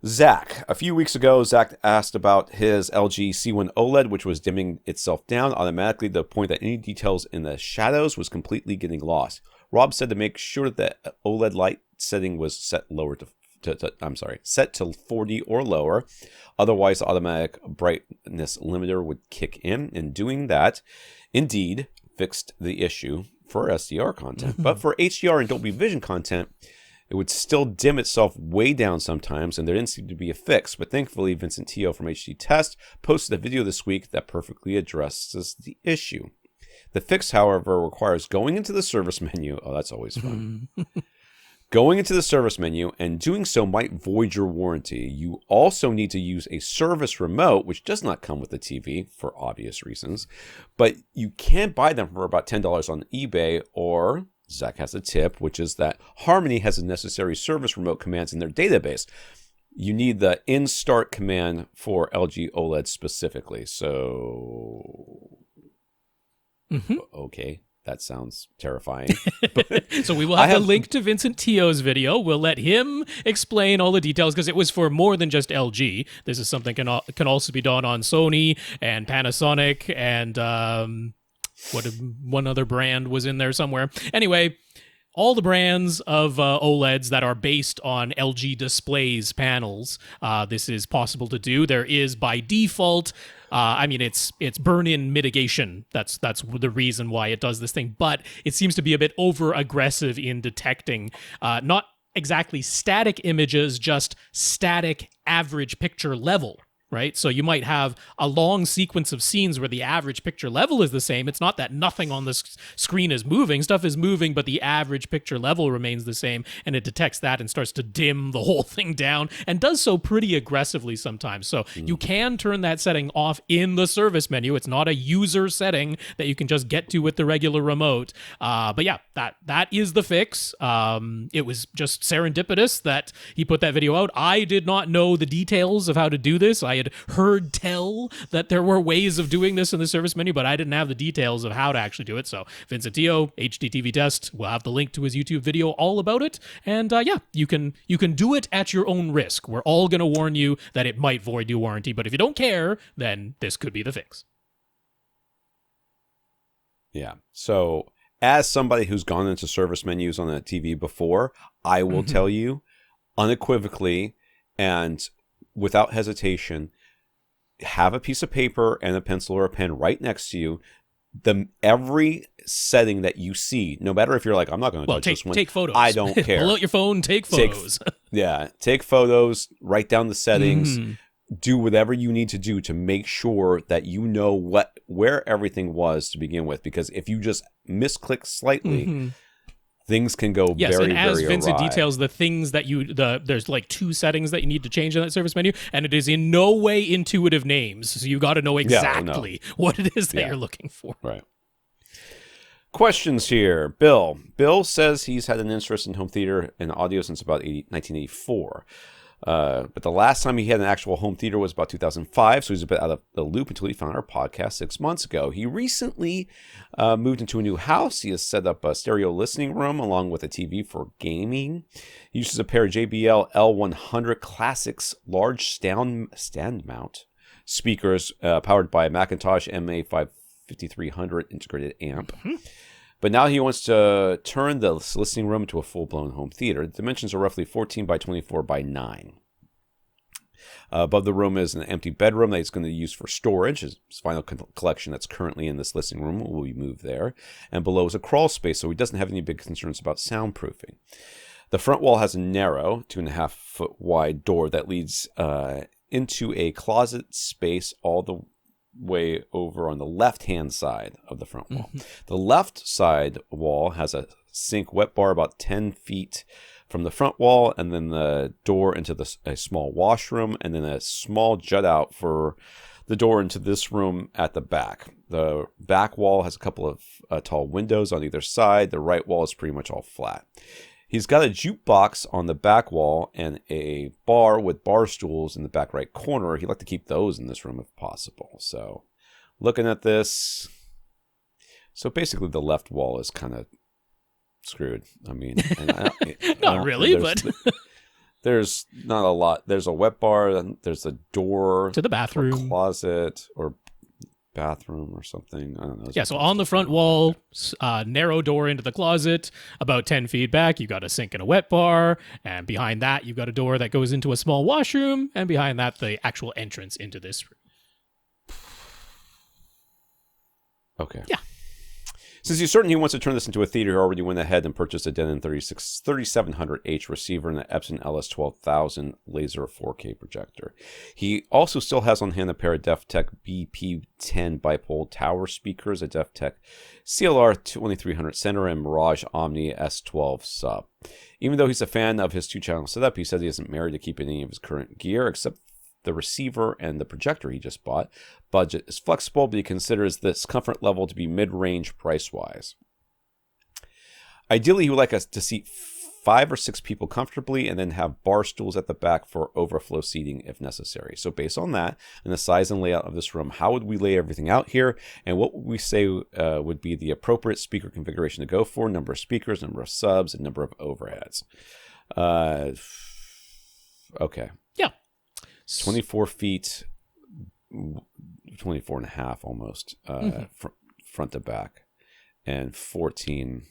Zach, a few weeks ago, Zach asked about his LG C1 OLED, which was dimming itself down automatically to the point that any details in the shadows was completely getting lost. Rob said to make sure that OLED light setting was set set to 40 or lower. Otherwise, the automatic brightness limiter would kick in. And doing that, indeed, fixed the issue for SDR content. But for HDR and Dolby Vision content, it would still dim itself way down sometimes, and there didn't seem to be a fix. But thankfully, Vincent Teo from HD Test posted a video this week that perfectly addresses the issue. The fix, however, requires going into the service menu. Oh, that's always fun. Going into the service menu and doing so might void your warranty. You also need to use a service remote, which does not come with the TV for obvious reasons, but you can buy them for about $10 on eBay, or Zach has a tip, which is that Harmony has the necessary service remote commands in their database. You need the instart command for LG OLED specifically. So, okay. That sounds terrifying. So we will have to link to Vincent Tio's video. We'll let him explain all the details because it was for more than just LG. This is something can also be done on Sony and Panasonic and one other brand was in there somewhere. Anyway, all the brands of OLEDs that are based on LG displays panels, this is possible to do. There is by default. It's burn-in mitigation. That's the reason why it does this thing. But it seems to be a bit over-aggressive in detecting not exactly static images, just static average picture level. Right? So you might have a long sequence of scenes where the average picture level is the same. It's not that nothing on the screen is moving. Stuff is moving, but the average picture level remains the same, and it detects that and starts to dim the whole thing down, and does so pretty aggressively sometimes. So you can turn that setting off in the service menu. It's not a user setting that you can just get to with the regular remote. But yeah, that is the fix. It was just serendipitous that he put that video out. I did not know the details of how to do this. I had heard tell that there were ways of doing this in the service menu, but I didn't have the details of how to actually do it. So Vincent Tio, HDTV Test, we'll have the link to his YouTube video all about it. And you can do it at your own risk. We're all going to warn you that it might void your warranty, but if you don't care, then this could be the fix. Yeah. So as somebody who's gone into service menus on a TV before, I will tell you unequivocally and without hesitation, have a piece of paper and a pencil or a pen right next to you. Every setting that you see, no matter if you're like, I'm not going to touch this one. Take photos. I don't care. Pull out your phone, take photos. Take photos, write down the settings, do whatever you need to do to make sure that you know where everything was to begin with. Because if you just misclick slightly, things can go very, very awry. Yes, and as Vincent details, the things that there's like 2 settings that you need to change in that service menu, and it is in no way intuitive names. So you got to know exactly what it is that you're looking for. Right. Questions here. Bill says he's had an interest in home theater and audio since about 1984. But the last time he had an actual home theater was about 2005, so he's a bit out of the loop until he found our podcast 6 months ago. He recently moved into a new house. He has set up a stereo listening room along with a TV for gaming. He uses a pair of JBL L100 Classics large stand mount speakers powered by a Macintosh MA5300 integrated amp. But now he wants to turn the listening room into a full-blown home theater. The dimensions are roughly 14 by 24 by 9. Above the room is an empty bedroom that he's going to use for storage. His final collection that's currently in this listening room will be moved there. And below is a crawl space, so he doesn't have any big concerns about soundproofing. The front wall has a narrow, 2.5 foot wide door that leads into a closet space all the way over on the left-hand side of the front wall. The left side wall has a sink wet bar about 10 feet from the front wall, and then the door into a small washroom, and then a small jut out for the door into this room at the back. The back wall has a couple of tall windows on either side. The right wall is pretty much all flat. He's got a jukebox on the back wall and a bar with bar stools in the back right corner. He'd like to keep those in this room if possible. So looking at this, so basically the left wall is kind of screwed. I mean, not really, but there's not a lot. There's a wet bar, and there's a door to the bathroom, closet, or bathroom or something. I don't know. Yeah, so on the front wall, narrow door into the closet, about 10 feet back, you've got a sink and a wet bar, and behind that, you've got a door that goes into a small washroom, and behind that, the actual entrance into this room. Okay. Yeah. Since he's certain he wants to turn this into a theater, he already went ahead and purchased a Denon 3700H receiver and an Epson LS12000 laser 4K projector. He also still has on hand a pair of DefTech BP10 bipole tower speakers, a DefTech CLR 2300 center, and Mirage Omni S12 sub. Even though he's a fan of his 2-channel setup, he says he isn't married to keeping any of his current gear except the receiver and the projector he just bought. Budget is flexible, but he considers this comfort level to be mid-range price-wise. Ideally, he would like us to seat 5 or 6 people comfortably and then have bar stools at the back for overflow seating if necessary. So based on that and the size and layout of this room, how would we lay everything out here? And what would we say would be the appropriate speaker configuration to go for? Number of speakers, number of subs, and number of overheads. Okay. Yeah. 24 feet, 24 and a half almost, front to back, and 14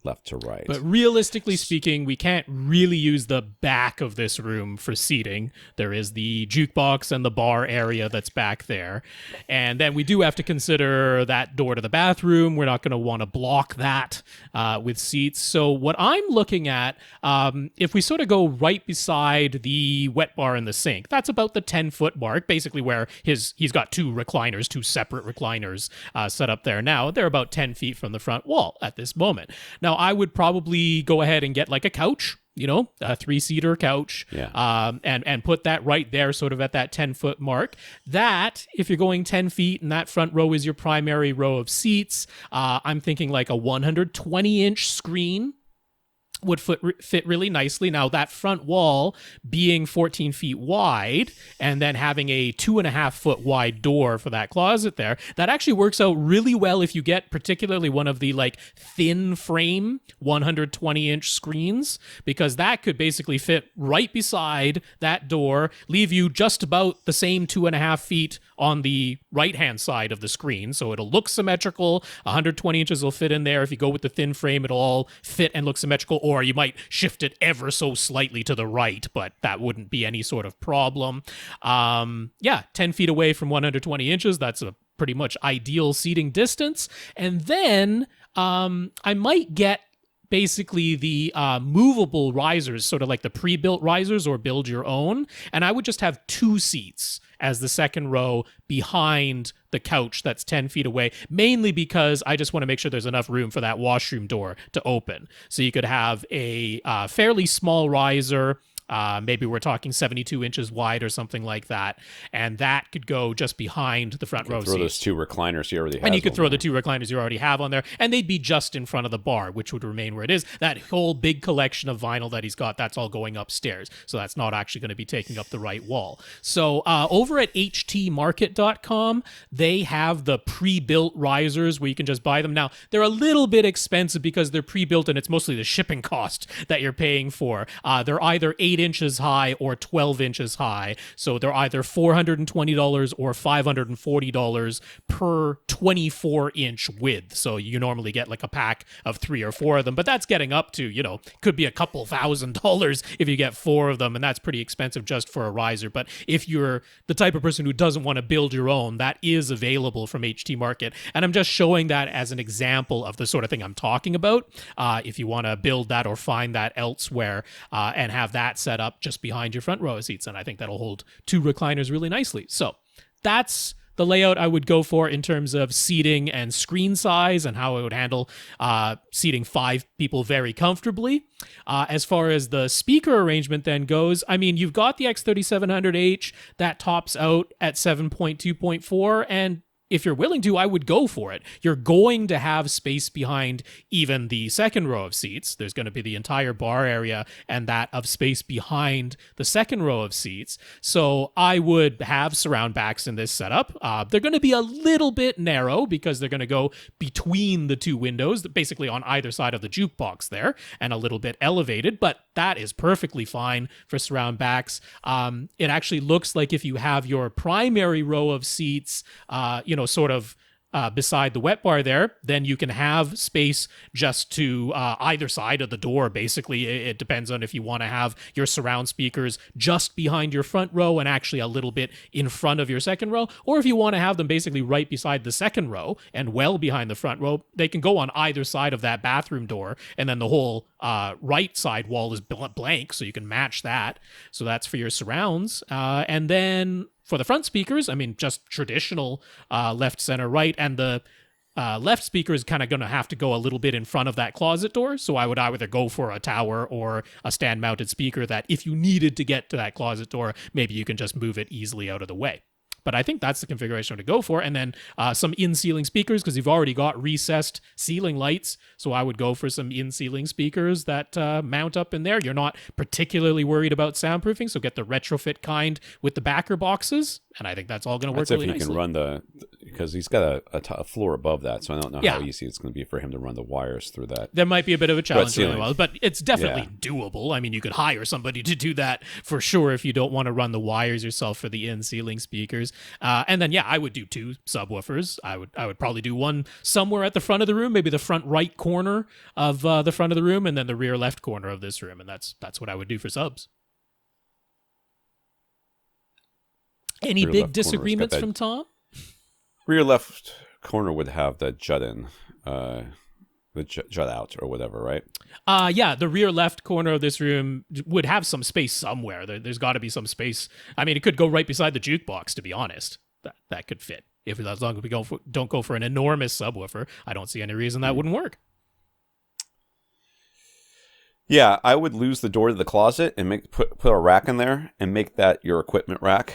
left to right. But realistically speaking, we can't really use the back of this room for seating. There is the jukebox and the bar area that's back there. And then we do have to consider that door to the bathroom. We're not going to want to block that with seats. So what I'm looking at, if we sort of go right beside the wet bar and the sink, that's about the 10-foot mark, basically where he's got two separate recliners set up there now. They're about 10 feet from the front wall at this moment. Now, I would probably go ahead and get like a couch, a 3-seater couch, and put that right there sort of at that 10-foot mark. That, if you're going 10 feet and that front row is your primary row of seats, I'm thinking like a 120-inch screen would fit really nicely. Now, that front wall being 14 feet wide and then having a 2.5-foot wide door for that closet there, that actually works out really well if you get particularly one of the like thin frame 120-inch screens, because that could basically fit right beside that door, leave you just about the same 2.5 feet on the right-hand side of the screen. So it'll look symmetrical. 120 inches will fit in there. If you go with the thin frame, it'll all fit and look symmetrical, or you might shift it ever so slightly to the right, but that wouldn't be any sort of problem. 10 feet away from 120 inches, that's a pretty much ideal seating distance. And then I might get basically the movable risers, sort of like the pre-built risers or build your own, and I would just have 2 seats as the second row behind the couch that's 10 feet away, mainly because I just want to make sure there's enough room for that washroom door to open. So you could have a fairly small riser, maybe we're talking 72 inches wide or something like that, and that could go just behind the front row seats. Throw those 2 recliners you already have. And you could throw the 2 recliners you already have on there, and they'd be just in front of the bar, which would remain where it is. That whole big collection of vinyl that he's got, that's all going upstairs, so that's not actually going to be taking up the right wall. So over at htmarket.com, they have the pre-built risers where you can just buy them. Now, they're a little bit expensive because they're pre-built, and it's mostly the shipping cost that you're paying for. They're either 8 inches high or 12 inches high. So they're either $420 or $540 per 24-inch width. So you normally get like a pack of 3 or 4 of them, but that's getting up to, could be a couple $1,000 if you get 4 of them, and that's pretty expensive just for a riser. But if you're the type of person who doesn't want to build your own, that is available from HT Market. And I'm just showing that as an example of the sort of thing I'm talking about. If you want to build that or find that elsewhere and have that set up just behind your front row of seats, and I think that'll hold 2 recliners really nicely. So that's the layout I would go for in terms of seating and screen size and how it would handle seating 5 people very comfortably. As far as the speaker arrangement then goes, I mean, you've got the X3700H that tops out at 7.2.4, and if you're willing to, I would go for it. You're going to have space behind even the second row of seats. There's going to be the entire bar area and that of space behind the second row of seats. So I would have surround backs in this setup. They're going to be a little bit narrow because they're going to go between the 2 windows, basically on either side of the jukebox there, and a little bit elevated, but that is perfectly fine for surround backs. It actually looks like if you have your primary row of seats, sort of beside the wet bar there, then you can have space just to either side of the door. Basically, it depends on if you want to have your surround speakers just behind your front row and actually a little bit in front of your second row, or if you want to have them basically right beside the second row and well behind the front row. They can go on either side of that bathroom door, and then the whole right side wall is blank, so you can match that. So that's for your surrounds. And then for the front speakers, I mean, just traditional left, center, right, and the left speaker is kind of going to have to go a little bit in front of that closet door. So I would either go for a tower or a stand-mounted speaker that if you needed to get to that closet door, maybe you can just move it easily out of the way. But I think that's the configuration to go for. And then some in-ceiling speakers, because you've already got recessed ceiling lights. So I would go for some in-ceiling speakers that mount up in there. You're not particularly worried about soundproofing, so get the retrofit kind with the backer boxes. And I think that's all going to work really nicely. If he can run because he's got a floor above that, so I don't know how easy it's going to be for him to run the wires through that. There might be a bit of a challenge, but it's definitely doable. I mean, you could hire somebody to do that for sure if you don't want to run the wires yourself for the in-ceiling speakers. And then, I would do 2 subwoofers. I would probably do one somewhere at the front of the room, maybe the front right corner of the front of the room, and then the rear left corner of this room. And that's what I would do for subs. Any big disagreements from Tom? Rear left corner would have the jut in, the jut out or whatever, right? The rear left corner of this room would have some space somewhere. There's got to be some space. I mean, it could go right beside the jukebox, to be honest. That could fit. As long as we don't go for an enormous subwoofer, I don't see any reason that wouldn't work. Yeah, I would lose the door to the closet and put a rack in there and make that your equipment rack.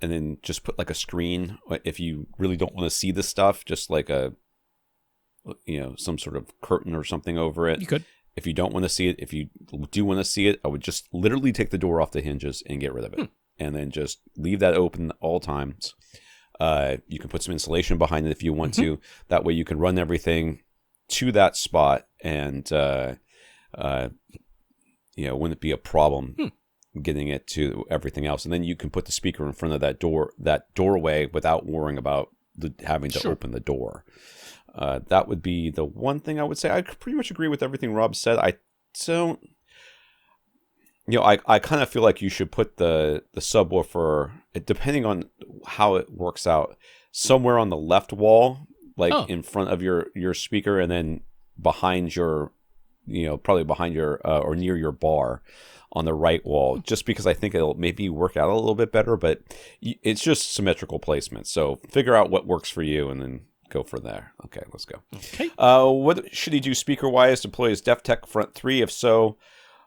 And then just put like a screen if you really don't want to see the stuff, just like some sort of curtain or something over it. You could. If you don't want to see it, if you do want to see it, I would just literally take the door off the hinges and get rid of it. And then just leave that open all times. You can put some insulation behind it if you want to. That way you can run everything to that spot and wouldn't be a problem getting it to everything else. And then you can put the speaker in front of that doorway without worrying about having to open the door. That would be the one thing I would say. I pretty much agree with everything Rob said. I don't, I kind of feel like you should put the subwoofer, depending on how it works out, somewhere on the left wall, in front of your speaker, and then behind your, probably behind your or near your bar on the right wall, just because I think it'll maybe work out a little bit better, but it's just symmetrical placement. So figure out what works for you and then go for there. Okay, let's go. Okay. What should he do speaker-wise to deploy his DefTech Front 3? If so,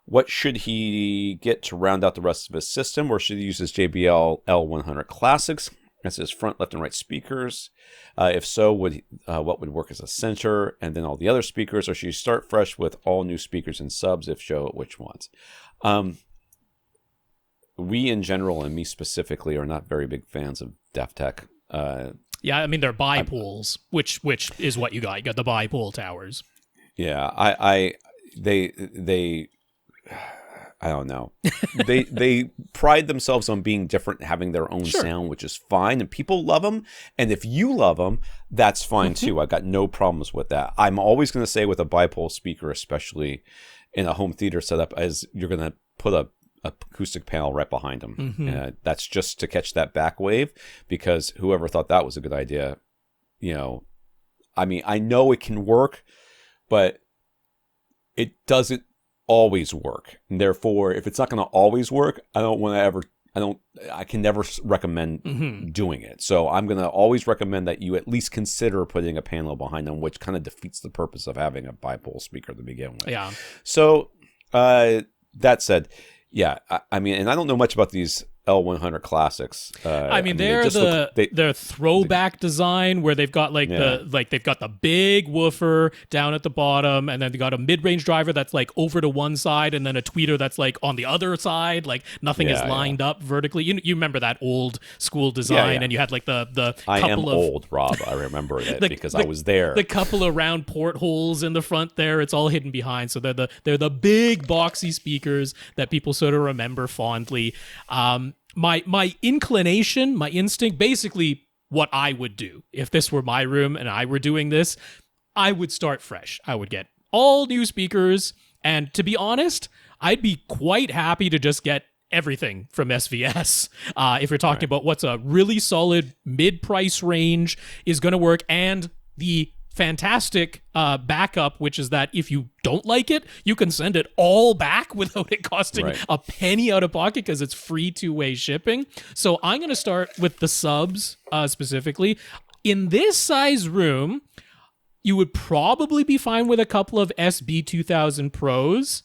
what should he get to round out the rest of his system? Or should he use his JBL L100 Classics as his front, left, and right speakers? If so, what would work as a center and then all the other speakers? Or should you start fresh with all new speakers and subs? If so, which ones? We in general, and me specifically, are not very big fans of DefTech. Yeah, I mean, they're bipools, which is what you got. You got the bipool towers. Yeah, they I don't know. they pride themselves on being different, having their own sound, which is fine, and people love them. And if you love them, that's fine too. I've got no problems with that. I'm always going to say with a bipole speaker, especially in a home theater setup, is you're going to put a acoustic panel right behind them. That's just to catch that back wave, because whoever thought that was a good idea, I mean, I know it can work, but it doesn't always work. And therefore, if it's not going to always work, I can never recommend doing it. So I'm going to always recommend that you at least consider putting a panel behind them, which kind of defeats the purpose of having a bipole speaker to begin with. Yeah. So that said, yeah, I mean, and I don't know much about these L100 Classics. They're throwback design where they've got they've got the big woofer down at the bottom, and then they got a mid-range driver that's like over to one side, and then a tweeter that's like on the other side. Like nothing is lined up vertically. You remember that old school design, and you had like the I couple am of old, Rob. I remember it because I was there. The couple of round portholes in the front there, it's all hidden behind. So they're the big boxy speakers that people sort of remember fondly. My inclination, my instinct, basically what I would do. If this were my room and I were doing this, I would start fresh. I would get all new speakers. And to be honest, I'd be quite happy to just get everything from SVS. If you're talking about what's a really solid mid-price range is going to work, and the fantastic backup, which is that if you don't like it, you can send it all back without it costing a penny out of pocket because it's free two-way shipping. So I'm going to start with the subs specifically. In this size room, you would probably be fine with a couple of SB2000 Pros.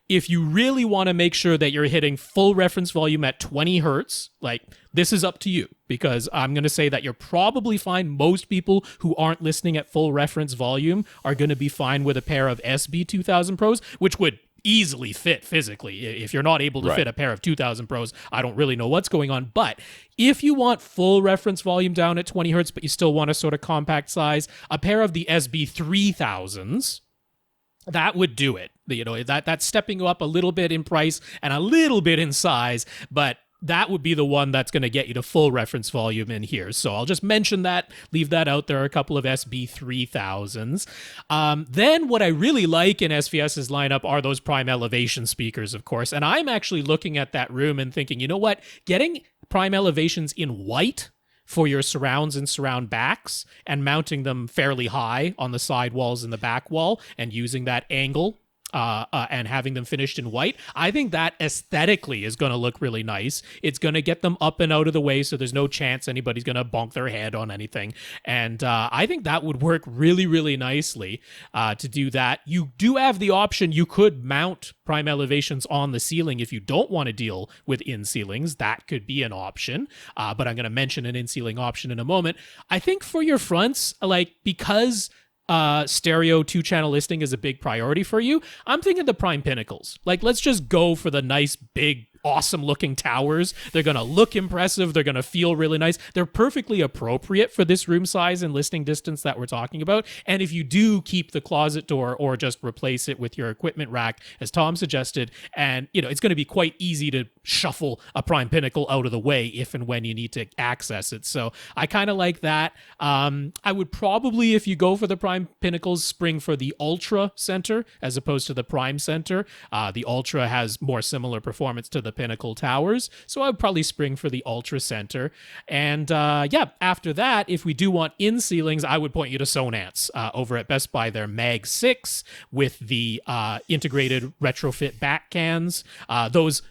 If you really want to make sure that you're hitting full reference volume at 20 hertz, like, this is up to you, because I'm going to say that you're probably fine. Most people who aren't listening at full reference volume are going to be fine with a pair of SB2000 Pros, which would easily fit physically. If you're not able to fit a pair of 2000 Pros, I don't really know what's going on. But if you want full reference volume down at 20 hertz, but you still want a sort of compact size, a pair of the SB3000s, that would do it. You know, that's stepping up a little bit in price and a little bit in size, but that would be the one that's going to get you to full reference volume in here. So I'll just mention that, leave that out. There are a couple of SB3000s. Then what I really like in SVS's lineup are those prime elevation speakers, of course. And I'm actually looking at that room and thinking, you know what? Getting prime elevations in white for your surrounds and surround backs and mounting them fairly high on the side walls and the back wall and using that angle and having them finished in white, I think that aesthetically is going to look really nice. It's going to get them up and out of the way, so there's no chance anybody's going to bonk their head on anything. And I think that would work really, really nicely to do that. You do have the option, you could mount prime elevations on the ceiling if you don't want to deal with in-ceilings. That could be an option, but I'm going to mention an in-ceiling option in a moment. I think for your fronts, like, because stereo 2-channel listing is a big priority for you, I'm thinking the prime pinnacles. Like, let's just go for the nice, big, awesome looking towers. They're going to look impressive. They're going to feel really nice. They're perfectly appropriate for this room size and listing distance that we're talking about. And if you do keep the closet door or just replace it with your equipment rack, as Tom suggested, and, you know, it's going to be quite easy to shuffle a prime pinnacle out of the way if and when you need to access it. So I kind of like that. I would probably, if you go for the prime pinnacles, spring for the Ultra Center as opposed to the Prime Center. The Ultra has more similar performance to the Pinnacle Towers, so I would probably spring for the Ultra Center. And after that, if we do want in ceilings, I would point you to Sonance over at Best Buy. Their Mag 6 with the integrated retrofit back cans. Those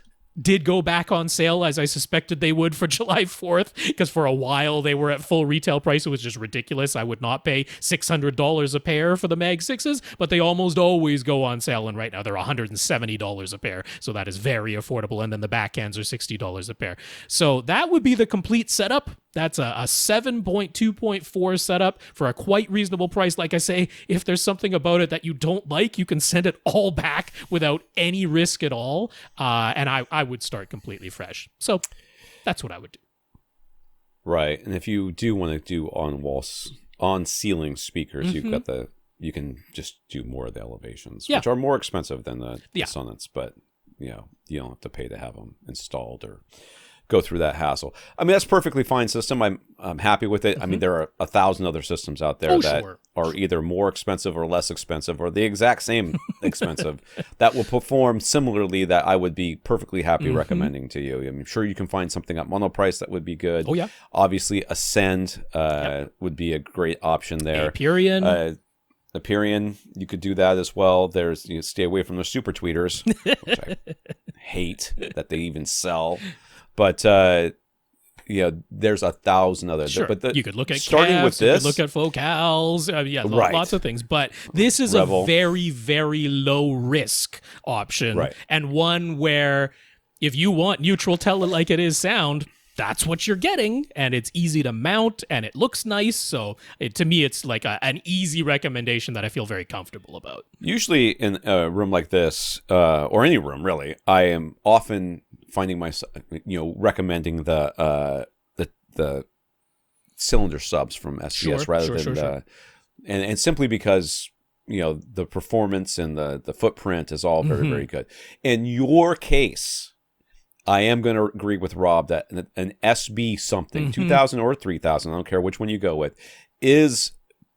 did go back on sale, as I suspected they would, for July 4th, because for a while they were at full retail price. It was just ridiculous. I would not pay $600 a pair for the Mag 6s, but they almost always go on sale, and right now they're $170 a pair, so that is very affordable, and then the backhands are $60 a pair. So that would be the complete setup. That's a 7.2.4 setup for a quite reasonable price. Like I say, if there's something about it that you don't like, you can send it all back without any risk at all. And I would start completely fresh. So that's what I would do. Right. And if you do want to do on ceiling speakers, you've got you can just do more of the elevations, which are more expensive than the Sonance, but you know, you don't have to pay to have them installed or go through that hassle. I mean, that's a perfectly fine system. I'm happy with it. I mean, there are 1,000 other systems out there that are either more expensive or less expensive or the exact same expensive that will perform similarly, that I would be perfectly happy recommending to you. I'm sure you can find something at monoprice that would be good. Oh, yeah. Obviously, Ascend would be a great option there. Aperion, you could do that as well. There's, you stay away from the super tweeters, which I hate that they even sell. But there's 1,000 others. Sure. But you could look at starting Cavs, with this, you could look at Focals, lots of things. But this is Revel. a very, very low risk option, and one where if you want neutral, tell it like it is sound, that's what you're getting, and it's easy to mount, and it looks nice. So to me, it's like an easy recommendation that I feel very comfortable about. Usually in a room like this, or any room really, I am often finding myself, recommending the cylinder subs from SVS rather than and simply because the performance and the footprint is all very, very good. In your case, I am going to agree with Rob that an SB something, 2000 or 3000, I don't care which one you go with, is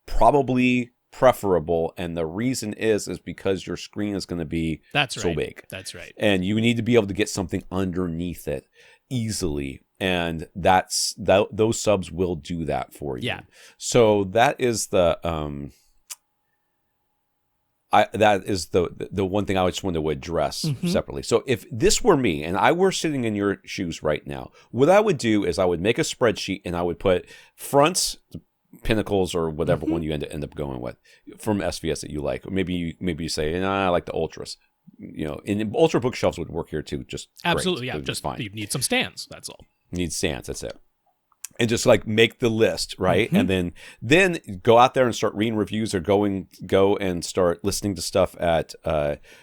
probably preferable. And the reason is because your screen is going to be so big. That's right. And you need to be able to get something underneath it easily. And those subs will do that for you. Yeah. So that is the the one thing I just wanted to address separately. So if this were me and I were sitting in your shoes right now, what I would do is I would make a spreadsheet and I would put fronts, pinnacles, or whatever one you end up going with from SVS that you like. Or maybe you say, I like the Ultras. And Ultra bookshelves would work here too. Just absolutely, great. yeah. Just fine. You need some stands. That's all. Need stands. That's it. And just like make the list, right? And then go out there and start reading reviews, or go and start listening to stuff at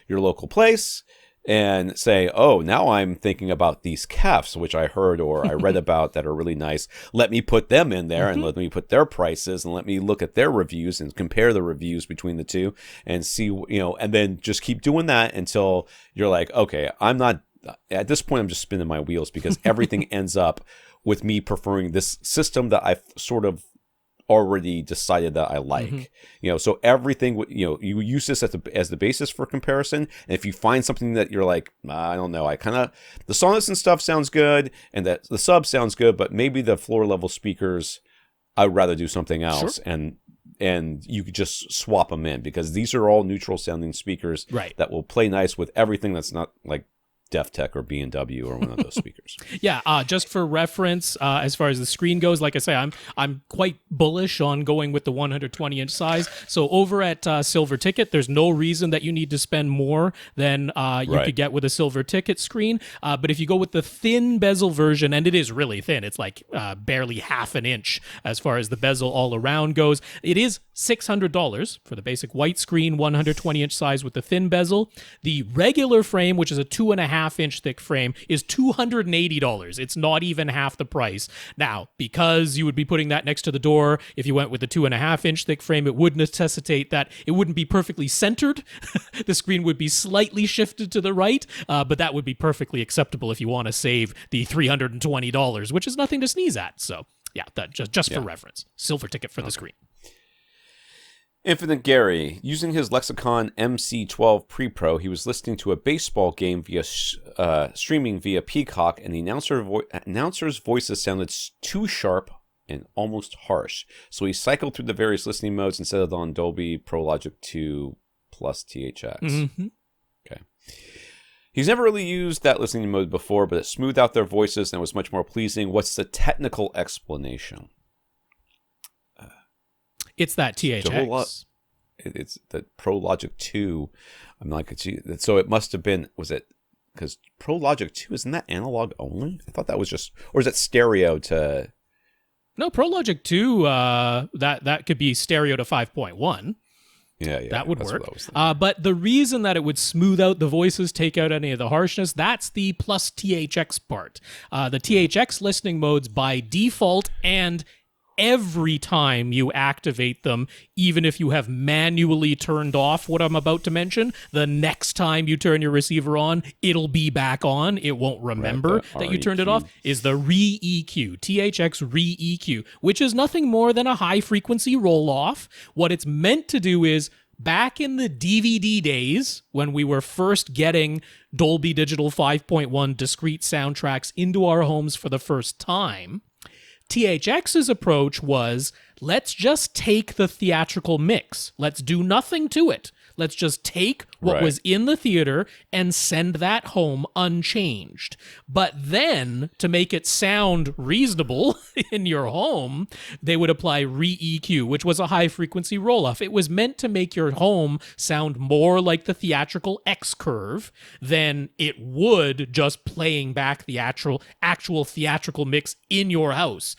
your local place, and say, oh, now I'm thinking about these kefs, which I heard or I read about that are really nice. Let me put them in there and let me put their prices and let me look at their reviews and compare the reviews between the two and see, and then just keep doing that until you're like, okay, I'm not, at this point, I'm just spinning my wheels because everything ends up with me preferring this system that I've sort of already decided that I like. So everything, you use this as the basis for comparison. And if you find something that you're like, I don't know, the Sonos and stuff sounds good, and that the sub sounds good, but maybe the floor level speakers, I'd rather do something else. Sure. And you could just swap them in, because these are all neutral sounding speakers that will play nice with everything that's not like DefTech or B&W or one of those speakers. Just for reference, as far as the screen goes, like I say, I'm quite bullish on going with the 120-inch size. So over at Silver Ticket, there's no reason that you need to spend more than you could get with a Silver Ticket screen. But if you go with the thin bezel version, and it is really thin, it's like barely half an inch as far as the bezel all around goes, it is $600 for the basic white screen 120-inch size with the thin bezel. The regular frame, which is a 2.5-inch thick frame, is $280. It's not even half the price. Now, because you would be putting that next to the door, if you went with the 2.5-inch thick frame, it would necessitate that it wouldn't be perfectly centered. The screen would be slightly shifted to the right, but that would be perfectly acceptable if you want to save the $320, which is nothing to sneeze at. So, yeah, that just for reference. Silver Ticket for the screen. Infinite Gary, using his Lexicon MC12 Pre-Pro, he was listening to a baseball game via streaming via Peacock, and the announcer's voices sounded too sharp and almost harsh. So he cycled through the various listening modes and settled on Dolby Pro Logic 2 plus THX. Okay. He's never really used that listening mode before, but it smoothed out their voices and it was much more pleasing. What's the technical explanation? It's that THX. It's the Pro Logic 2. I'm like, so it must have been, was it, because Pro Logic 2, isn't that analog only? I thought that was just, or is it stereo to? No, Pro Logic 2, that could be stereo to 5.1. Yeah, that would work. But the reason that it would smooth out the voices, take out any of the harshness, that's the plus THX part. The THX listening modes by default and every time you activate them, even if you have manually turned off what I'm about to mention, the next time you turn your receiver on, it'll be back on. It won't remember that you turned it off, is the re-EQ, THX re-EQ, which is nothing more than a high-frequency roll-off. What it's meant to do is, back in the DVD days, when we were first getting Dolby Digital 5.1 discrete soundtracks into our homes for the first time, THX's approach was, let's just take the theatrical mix. Let's do nothing to it. Let's just take what was in the theater and send that home unchanged. But then, to make it sound reasonable in your home, they would apply re-EQ, which was a high-frequency roll-off. It was meant to make your home sound more like the theatrical X-curve than it would just playing back the actual theatrical mix in your house.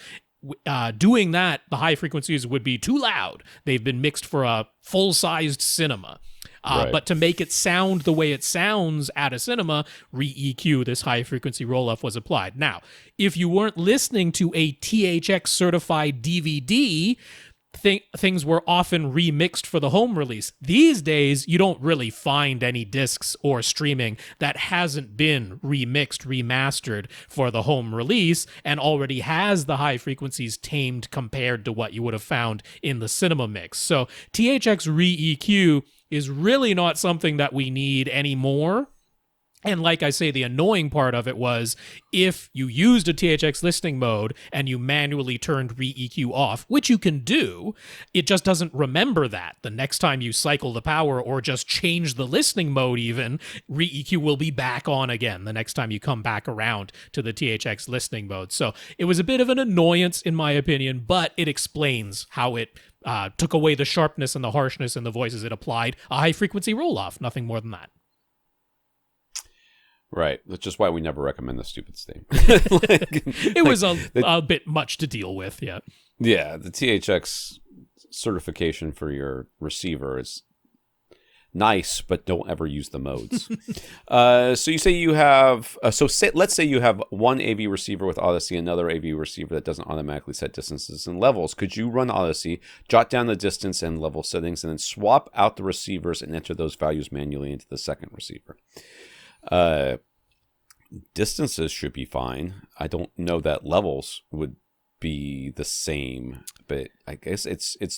Doing that, the high frequencies would be too loud. They've been mixed for a full-sized cinema. But to make it sound the way it sounds at a cinema, re-EQ, this high-frequency roll-off, was applied. Now, if you weren't listening to a THX-certified DVD, things were often remixed for the home release. These days, you don't really find any discs or streaming that hasn't been remixed, remastered for the home release and already has the high frequencies tamed compared to what you would have found in the cinema mix. So THX Re-EQ is really not something that we need anymore. And like I say, the annoying part of it was if you used a THX listening mode and you manually turned Re-EQ off, which you can do, it just doesn't remember that. The next time you cycle the power or just change the listening mode even, Re-EQ will be back on again the next time you come back around to the THX listening mode. So it was a bit of an annoyance in my opinion, but it explains how it took away the sharpness and the harshness in the voices it applied. A high-frequency roll-off, nothing more than that. Right. That's just why we never recommend the stupid thing. It was a bit much to deal with, yeah. Yeah, the THX certification for your receiver is nice, but don't ever use the modes. So you say you have... let's say you have one AV receiver with Odyssey, another AV receiver that doesn't automatically set distances and levels. Could you run Odyssey, jot down the distance and level settings, and then swap out the receivers and enter those values manually into the second receiver? Distances should be fine. I don't know that levels would be the same, but I guess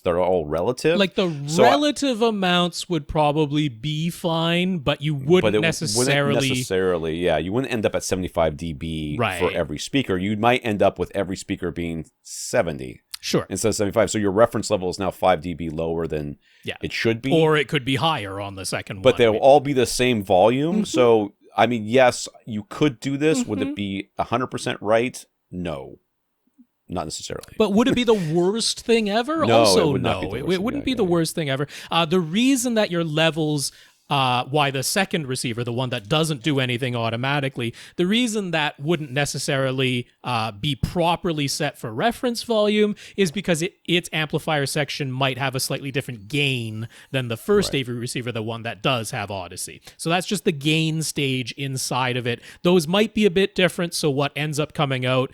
they're all relative. Like relative amounts would probably be fine, but you wouldn't necessarily. Yeah, you wouldn't end up at 75 dB for every speaker. You might end up with every speaker being 70. Sure. Instead of 75. So your reference level is now 5 dB lower than it should be. Or it could be higher on the second one. But they'll all be the same volume. So, I mean, yes, you could do this. Would it be 100% right? No. Not necessarily. But would it be the worst thing ever? No, also, it would not be the worst it wouldn't be the worst thing ever. The reason that your levels... why the second receiver, the one that doesn't do anything automatically, the reason that wouldn't necessarily be properly set for reference volume is because its amplifier section might have a slightly different gain than the first AV receiver, the one that does have Odyssey. So that's just the gain stage inside of it. Those might be a bit different, so what ends up coming out,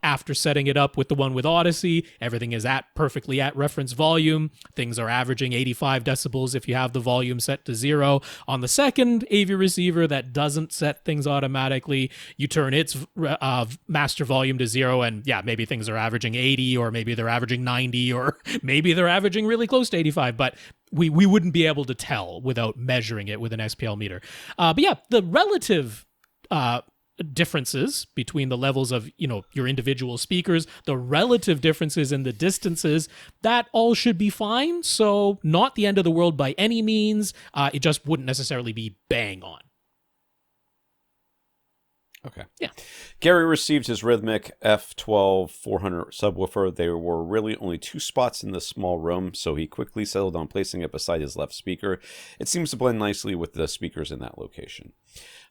after setting it up with the one with Odyssey, everything is perfectly at reference volume. Things are averaging 85 decibels if you have the volume set to 0. On the second AV receiver that doesn't set things automatically, you turn its master volume to 0, and maybe things are averaging 80, or maybe they're averaging 90, or maybe they're averaging really close to 85, but we wouldn't be able to tell without measuring it with an SPL meter. The relative differences between the levels of your individual speakers, the relative differences in the distances, that all should be fine. So not the end of the world by any means. It just wouldn't necessarily be bang on. Okay. Yeah. Gary received his Rhythmic F12 400 subwoofer. There were really only 2 spots in the small room, so he quickly settled on placing it beside his left speaker. It seems to blend nicely with the speakers in that location.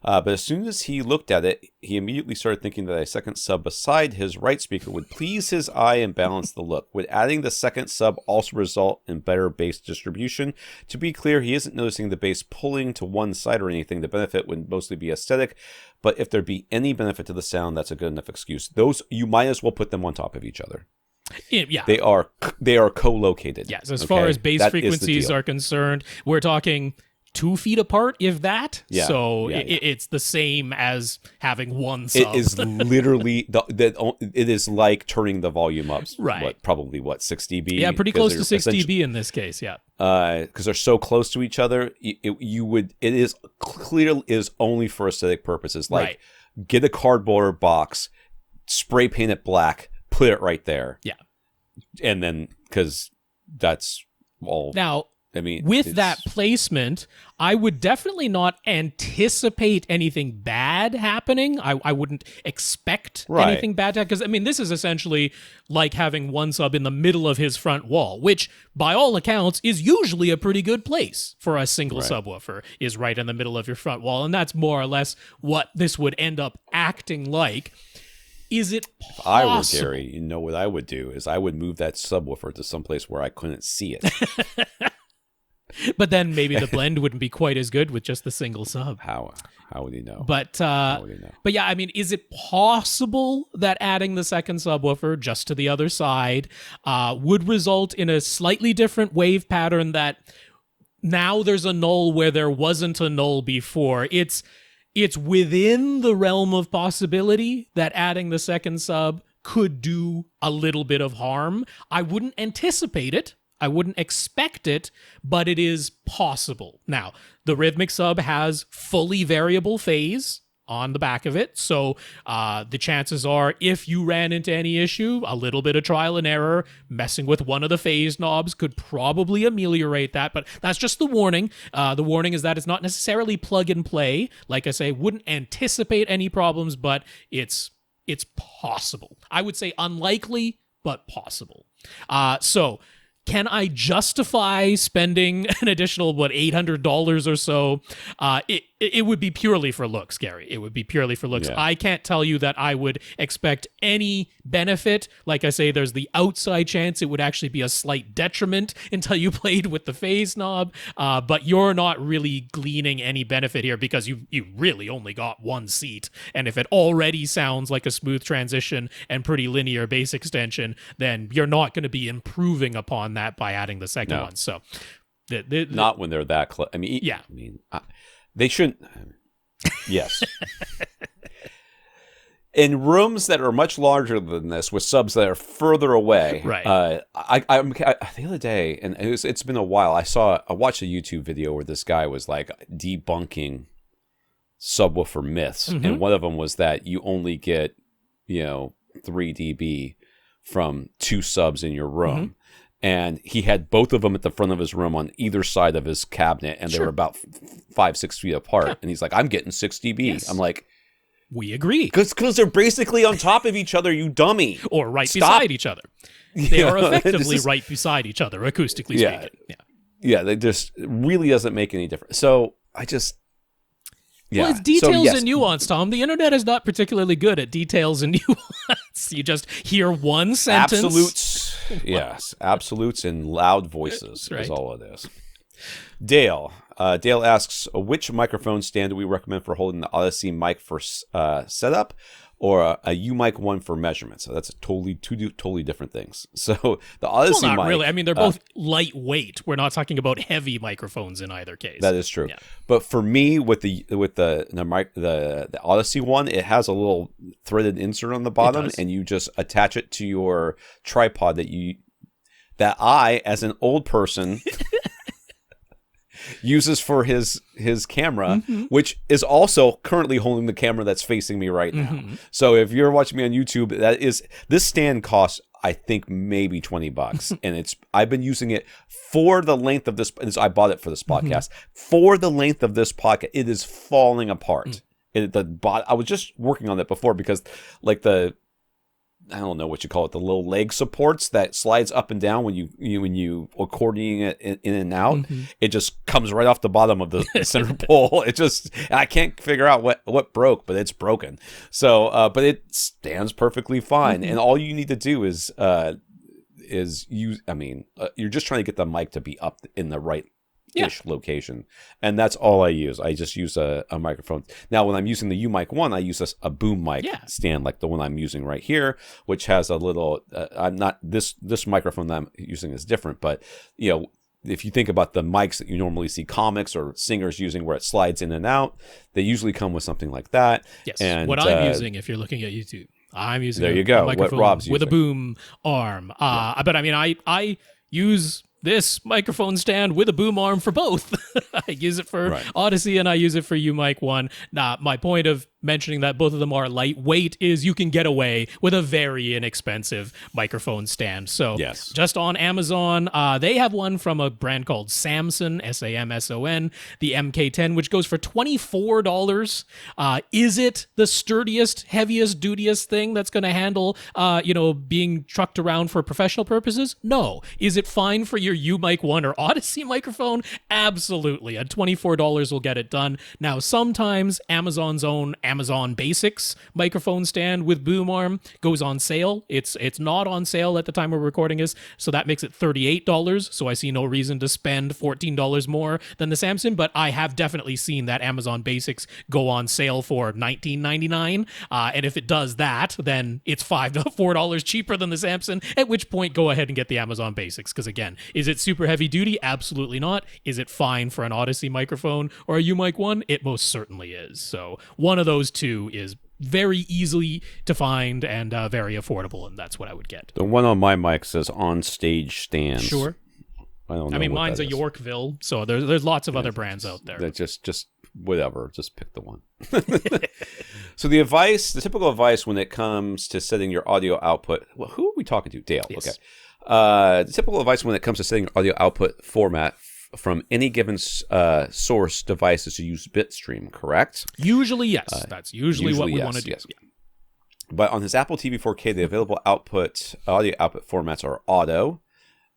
But as soon as he looked at it, he immediately started thinking that a second sub beside his right speaker would please his eye and balance the look. Would adding the second sub also result in better bass distribution? To be clear, he isn't noticing the bass pulling to one side or anything. The benefit would mostly be aesthetic, but if there'd be any benefit to the sound, that's a good enough excuse. Those, you might as well put them on top of each other. Yeah. They are co-located. Yes, as far as bass frequencies are concerned, we're talking 2 feet apart, if that. Yeah. So it's the same as having one sub. It is literally it is like turning the volume up. Right. Probably 6 dB. Yeah, pretty close to 6 dB in this case. Yeah. Because they're so close to each other, it is clearly is only for aesthetic purposes. Like, get a cardboard box, spray paint it black, put it right there. Yeah. And then, because that's all. Now, I mean, with that placement, I would definitely not anticipate anything bad happening. I wouldn't expect anything bad to happen. Because, I mean, this is essentially like having one sub in the middle of his front wall, which, by all accounts, is usually a pretty good place for a single subwoofer, is right in the middle of your front wall. And that's more or less what this would end up acting like. Is it possible? If I were Gary, you know what I would do is I would move that subwoofer to someplace where I couldn't see it. But then maybe the blend wouldn't be quite as good with just the single sub. How would he know? But yeah, I mean, is it possible that adding the second subwoofer just to the other side would result in a slightly different wave pattern that now there's a null where there wasn't a null before? It's within the realm of possibility that adding the second sub could do a little bit of harm. I wouldn't anticipate it. I wouldn't expect it, but it is possible. Now, the Rhythmic sub has fully variable phase on the back of it, so the chances are, if you ran into any issue, a little bit of trial and error, messing with one of the phase knobs could probably ameliorate that, but that's just the warning. The warning is that it's not necessarily plug and play. Like I say, wouldn't anticipate any problems, but it's possible. I would say unlikely, but possible. So can I justify spending an additional, $800 or so? It would be purely for looks, Gary. It would be purely for looks. Yeah. I can't tell you that I would expect any benefit. Like I say, there's the outside chance it would actually be a slight detriment until you played with the phase knob. But you're not really gleaning any benefit here because you really only got one seat. And if it already sounds like a smooth transition and pretty linear bass extension, then you're not going to be improving upon that by adding the second one. So not when they're that close. I mean, yeah. I mean, they shouldn't. Yes. In rooms that are much larger than this, with subs that are further away, right? I the other day, and it's been a while. I watched a YouTube video where this guy was like debunking subwoofer myths, and one of them was that you only get 3 dB from 2 subs in your room. And he had both of them at the front of his room on either side of his cabinet, and they were about 5-6 feet apart. Yeah. And he's like, I'm getting 6 dB. Yes. I'm like, we agree. Because they're basically on top of each other, you dummy. Or beside each other. They are effectively right beside each other, acoustically speaking. Yeah, they just really doesn't make any difference. So I just... Yeah. Well, it's details and nuance, Tom. The internet is not particularly good at details and nuance. You just hear one sentence. Absolutes. Yes. Absolutes in loud voices is all it is. Dale. Dale asks, which microphone stand do we recommend for holding the Odyssey mic for setup, or a U-Mic 1 for measurements? So that's two totally different things. So the Odyssey mic... really. I mean, they're both lightweight. We're not talking about heavy microphones in either case. That is true. Yeah. But for me, with the Odyssey one, it has a little threaded insert on the bottom, and you just attach it to your tripod that I, as an old person... uses for his camera, which is also currently holding the camera that's facing me right now. So if you're watching me on YouTube, this stand costs, I think, maybe $20, and I've been using it for the length of this. I bought it for this podcast. For the length of this podcast, it is falling apart. I was just working on it before because, like, I don't know what you call it, the little leg supports that slides up and down when you accordion it in and out. It just comes right off the bottom of the center pole. I can't figure out what broke, but it's broken. So, but it stands perfectly fine. And all you need to do is use. I mean, you're just trying to get the mic to be up in the right location, and that's all I use. I just use a microphone. Now when I'm using the U-Mic 1, I use a boom mic stand like the one I'm using right here, which has a little I'm not this microphone that I'm using is different, but if you think about the mics that you normally see comics or singers using where it slides in and out, they usually come with something like that. Yes. And what I'm using, if you're looking at YouTube, I'm using a microphone with a boom arm. But I mean, I use this microphone stand with a boom arm for both. I use it for Odyssey and I use it for U-Mic 1. My point of mentioning that both of them are lightweight is you can get away with a very inexpensive microphone stand. So just on Amazon, they have one from a brand called Samson, Samson, the MK10, which goes for $24. Is it the sturdiest, heaviest, dutiest thing that's going to handle, being trucked around for professional purposes? No. Is it fine for your U-Mic 1 or Odyssey microphone? Absolutely. At $24 will get it done. Now, sometimes Amazon's own Amazon Basics microphone stand with boom arm goes on sale. It's not on sale at the time we're recording this, so that makes it $38. So I see no reason to spend $14 more than the Samson, but I have definitely seen that Amazon Basics go on sale for $19.99. And if it does that, then it's $5 to $4 cheaper than the Samson, at which point go ahead and get the Amazon Basics. Because again, is it super heavy duty? Absolutely not. Is it fine for an Odyssey microphone or a U-Mic 1? It most certainly is. So one of those two is very easily to find and very affordable, and that's what I would get. The one on my mic says on stage stands. Sure. I don't know. I mean, what mine's that a is. Yorkville, so there's lots of other brands out there. That just whatever. Just pick the one. So the typical advice when it comes to setting your audio output. Well, who are we talking to? Dale. Yes. Okay. The typical advice when it comes to setting your audio output format from any given source device is to use Bitstream, correct? Usually, yes. That's usually what we want to do. Yes. Yeah. But on this Apple TV 4K, the available audio output formats are Auto,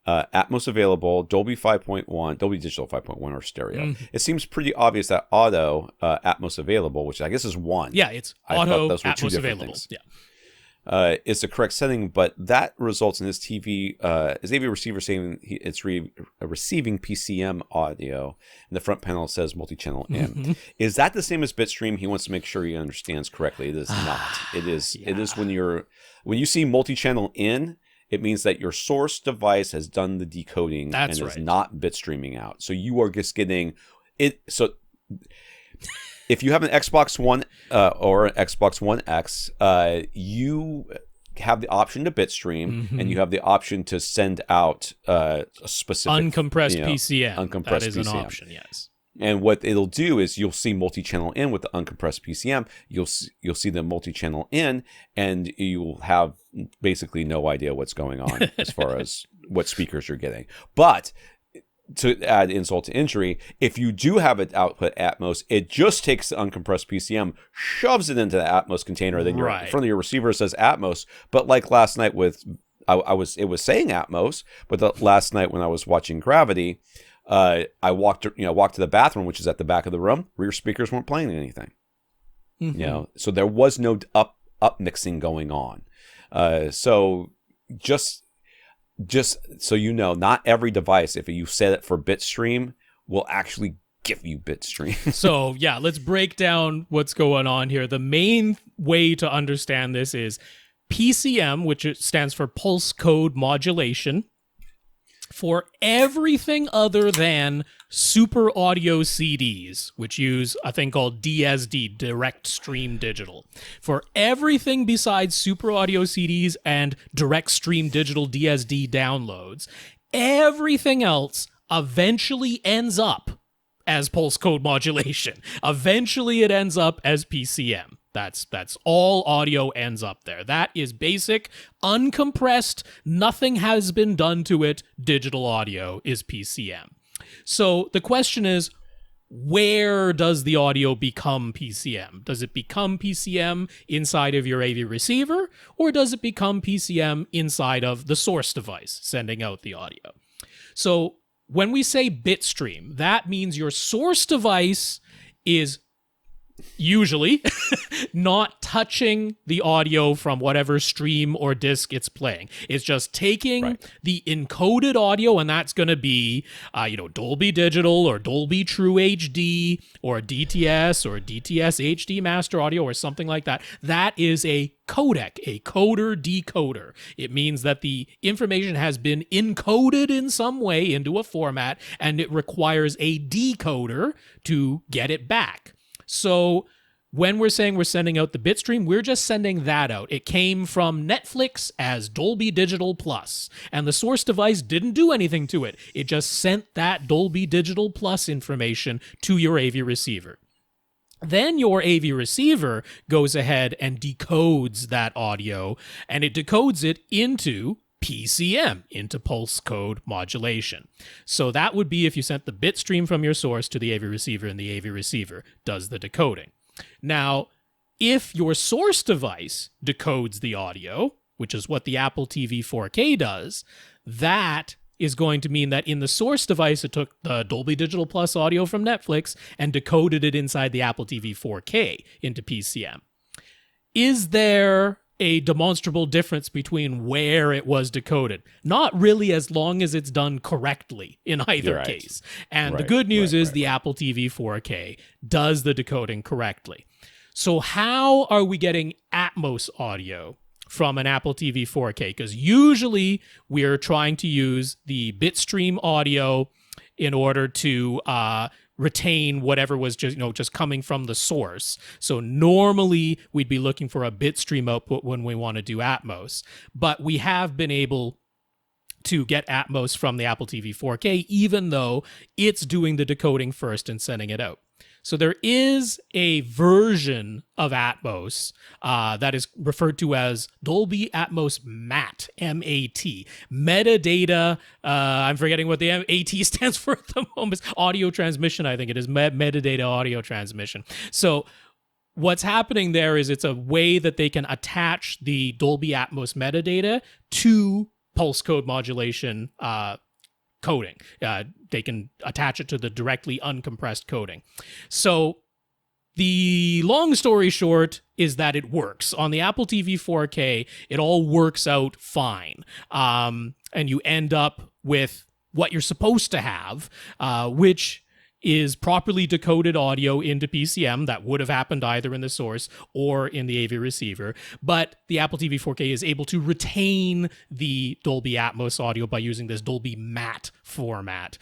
Atmos available, Dolby 5.1, Dolby Digital 5.1, or stereo. It seems pretty obvious that Auto, Atmos available, which I guess is one. Yeah, it's Auto, Atmos available. Things. Yeah. Is the correct setting, but that results in his TV, his AV receiver saying it's receiving PCM audio, and the front panel says multi-channel in. Is that the same as Bitstream? He wants to make sure he understands correctly. It is not. It is. Yeah. It is when you see multi-channel in, it means that your source device has done the decoding and is not bitstreaming out. So you are just getting it. So if you have an Xbox One or an Xbox One X, you have the option to bitstream, and you have the option to send out a specific uncompressed PCM. Uncompressed that is PCM. an option, yes. And what it'll do is you'll see multi-channel in with the uncompressed PCM. You'll see the multi-channel in, and you'll have basically no idea what's going on as far as what speakers you're getting. But to add insult to injury, if you do have it output Atmos, it just takes the uncompressed PCM, shoves it into the Atmos container, then in front of your receiver says Atmos. But like last night with, it was saying Atmos, but last night when I was watching Gravity, I walked to the bathroom, which is at the back of the room. Rear speakers weren't playing anything. So there was no up mixing going on. So just so you know, not every device, if you set it for Bitstream, will actually give you Bitstream. So yeah, let's break down what's going on here. The main way to understand this is PCM, which stands for pulse code modulation. For everything other than super audio CDs, which use a thing called DSD, Direct Stream Digital. For everything besides super audio CDs and Direct Stream Digital DSD downloads, everything else eventually ends up as pulse code modulation. Eventually it ends up as PCM. That's all audio ends up there. That is basic, uncompressed, nothing has been done to it. Digital audio is PCM. So the question is, where does the audio become PCM? Does it become PCM inside of your AV receiver, or does it become PCM inside of the source device sending out the audio? So when we say Bitstream, that means your source device is usually not touching the audio from whatever stream or disc it's playing. It's just taking the encoded audio, and that's going to be, Dolby Digital or Dolby True HD or DTS or DTS HD Master Audio or something like that. That is a codec, a coder-decoder. It means that the information has been encoded in some way into a format, and it requires a decoder to get it back. So when we're saying we're sending out the Bitstream, we're just sending that out. It came from Netflix as Dolby Digital Plus, and the source device didn't do anything to it. It just sent that Dolby Digital Plus information to your AV receiver. Then your AV receiver goes ahead and decodes that audio, and it decodes it into PCM, into pulse code modulation. So that would be if you sent the bitstream from your source to the AV receiver, and the AV receiver does the decoding. Now, if your source device decodes the audio, which is what the Apple TV 4K does, that is going to mean that in the source device, it took the Dolby Digital Plus audio from Netflix and decoded it inside the Apple TV 4K into PCM. Is there a demonstrable difference between where it was decoded? Not really, as long as it's done correctly in either case. And the good news is the Apple TV 4K does the decoding correctly. So how are we getting Atmos audio from an Apple TV 4K? Because usually we're trying to use the Bitstream audio in order to retain whatever was just coming from the source. So normally we'd be looking for a Bitstream output when we want to do Atmos, but we have been able to get Atmos from the Apple TV 4K, even though it's doing the decoding first and sending it out. So there is a version of Atmos that is referred to as Dolby Atmos MAT, M-A-T. Metadata, I'm forgetting what the M-A-T stands for at the moment. Audio transmission, I think it is. Metadata audio transmission. So what's happening there is it's a way that they can attach the Dolby Atmos metadata to pulse code modulation coding. They can attach it to the directly uncompressed coding. So the long story short is that it works. On the Apple TV 4K, it all works out fine. And you end up with what you're supposed to have, which is properly decoded audio into PCM. That would have happened either in the source or in the AV receiver. But the Apple TV 4K is able to retain the Dolby Atmos audio by using this Dolby MAT format.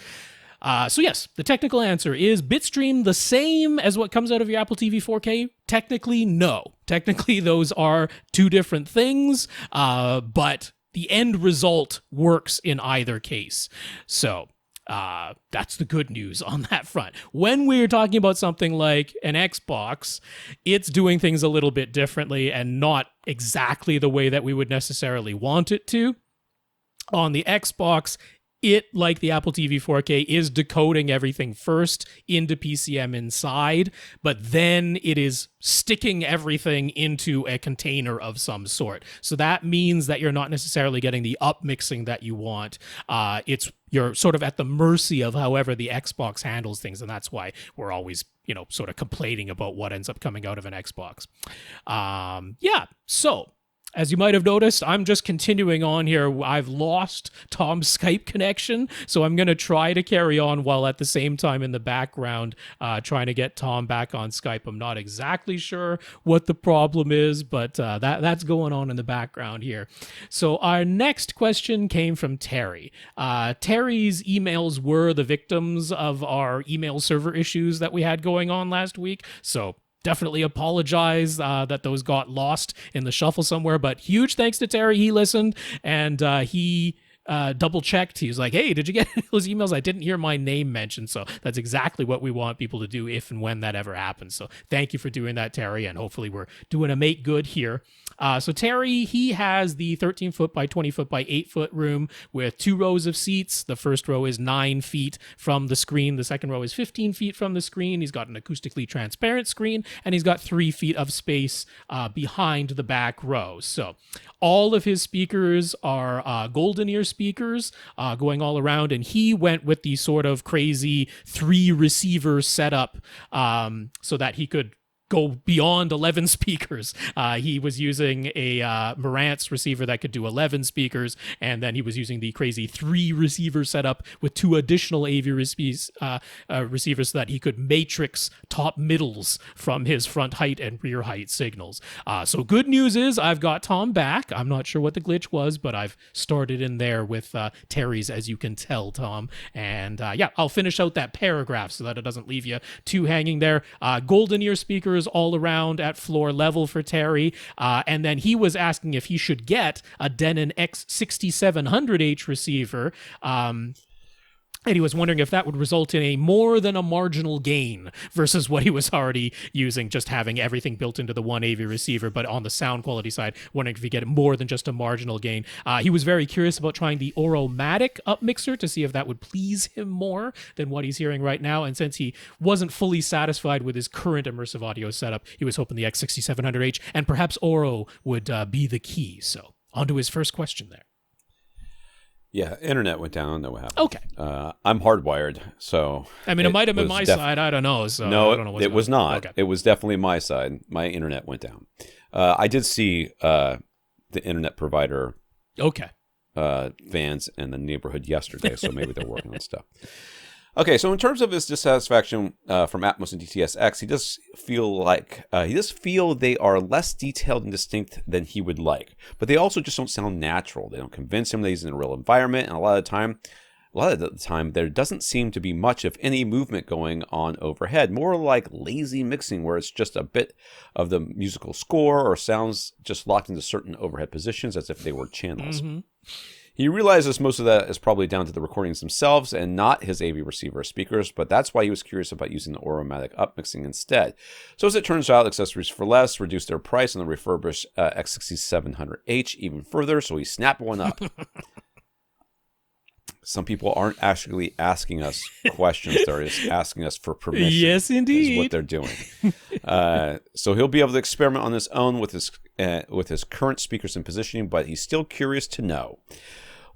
So yes, the technical answer is Bitstream the same as what comes out of your Apple TV 4K? Technically, no. Technically, those are two different things, but the end result works in either case. So that's the good news on that front. When we're talking about something like an Xbox, it's doing things a little bit differently and not exactly the way that we would necessarily want it to. On the Xbox, it, like the Apple TV 4K, is decoding everything first into PCM inside, but then it is sticking everything into a container of some sort. So that means that you're not necessarily getting the upmixing that you want. You're sort of at the mercy of however the Xbox handles things, and that's why we're always, sort of complaining about what ends up coming out of an Xbox. So as you might have noticed, I'm just continuing on here. I've lost Tom's Skype connection, so I'm going to try to carry on while at the same time in the background trying to get Tom back on Skype. I'm not exactly sure what the problem is, but that's going on in the background here. So our next question came from Terry. Terry's emails were the victims of our email server issues that we had going on last week, so definitely apologize that those got lost in the shuffle somewhere, but huge thanks to Terry. He listened and he double checked. He was like, hey, did you get those emails? I didn't hear my name mentioned. So that's exactly what we want people to do if and when that ever happens. So thank you for doing that, Terry. And hopefully we're doing a make good here. So Terry, he has the 13 foot by 20 foot by 8 foot room with 2 rows of seats. The first row is 9 feet from the screen. The second row is 15 feet from the screen. He's got an acoustically transparent screen, and he's got 3 feet of space behind the back row. So all of his speakers are golden ear speakers going all around, and he went with the sort of crazy 3 receiver setup so that he could go beyond 11 speakers. He was using a Marantz receiver that could do 11 speakers, and then he was using the crazy 3 receiver setup with 2 additional AV receivers so that he could matrix top middles from his front height and rear height signals. So good news is I've got Tom back. I'm not sure what the glitch was, but I've started in there with Terry's, as you can tell, Tom. And I'll finish out that paragraph so that it doesn't leave you too hanging there. Golden ear speakers all around at floor level for Terry, and then he was asking if he should get a Denon X6700H receiver, and he was wondering if that would result in a more than a marginal gain versus what he was already using, just having everything built into the one AV receiver, but on the sound quality side, wondering if he get more than just a marginal gain. He was very curious about trying the Auro-matic upmixer to see if that would please him more than what he's hearing right now, and since he wasn't fully satisfied with his current immersive audio setup, he was hoping the X6700H and perhaps Auro would be the key. So on to his first question there. Yeah, internet went down. No, what happened? Okay. I'm hardwired, so I mean, it might have been my side. I don't know. So no, I don't know what's it was not. Okay. It was definitely my side. My internet went down. I did see the internet provider Okay. vans in the neighborhood yesterday, so maybe they're working on stuff. Okay, so in terms of his dissatisfaction from Atmos and THX, he does feel they are less detailed and distinct than he would like, but they also just don't sound natural. They don't convince him that he's in a real environment, and a lot of the time, there doesn't seem to be much of any movement going on overhead. More like lazy mixing, where it's just a bit of the musical score or sounds just locked into certain overhead positions as if they were channels. Mm-hmm. He realizes most of that is probably down to the recordings themselves and not his AV receiver or speakers, but that's why he was curious about using the Automatic upmixing instead. So as it turns out, Accessories for Less reduced their price on the refurbished X6700H even further, so he snapped one up. Some people aren't actually asking us questions. They're just asking us for permission. Yes, indeed. Is what they're doing. So he'll be able to experiment on his own with his current speakers and positioning, but he's still curious to know.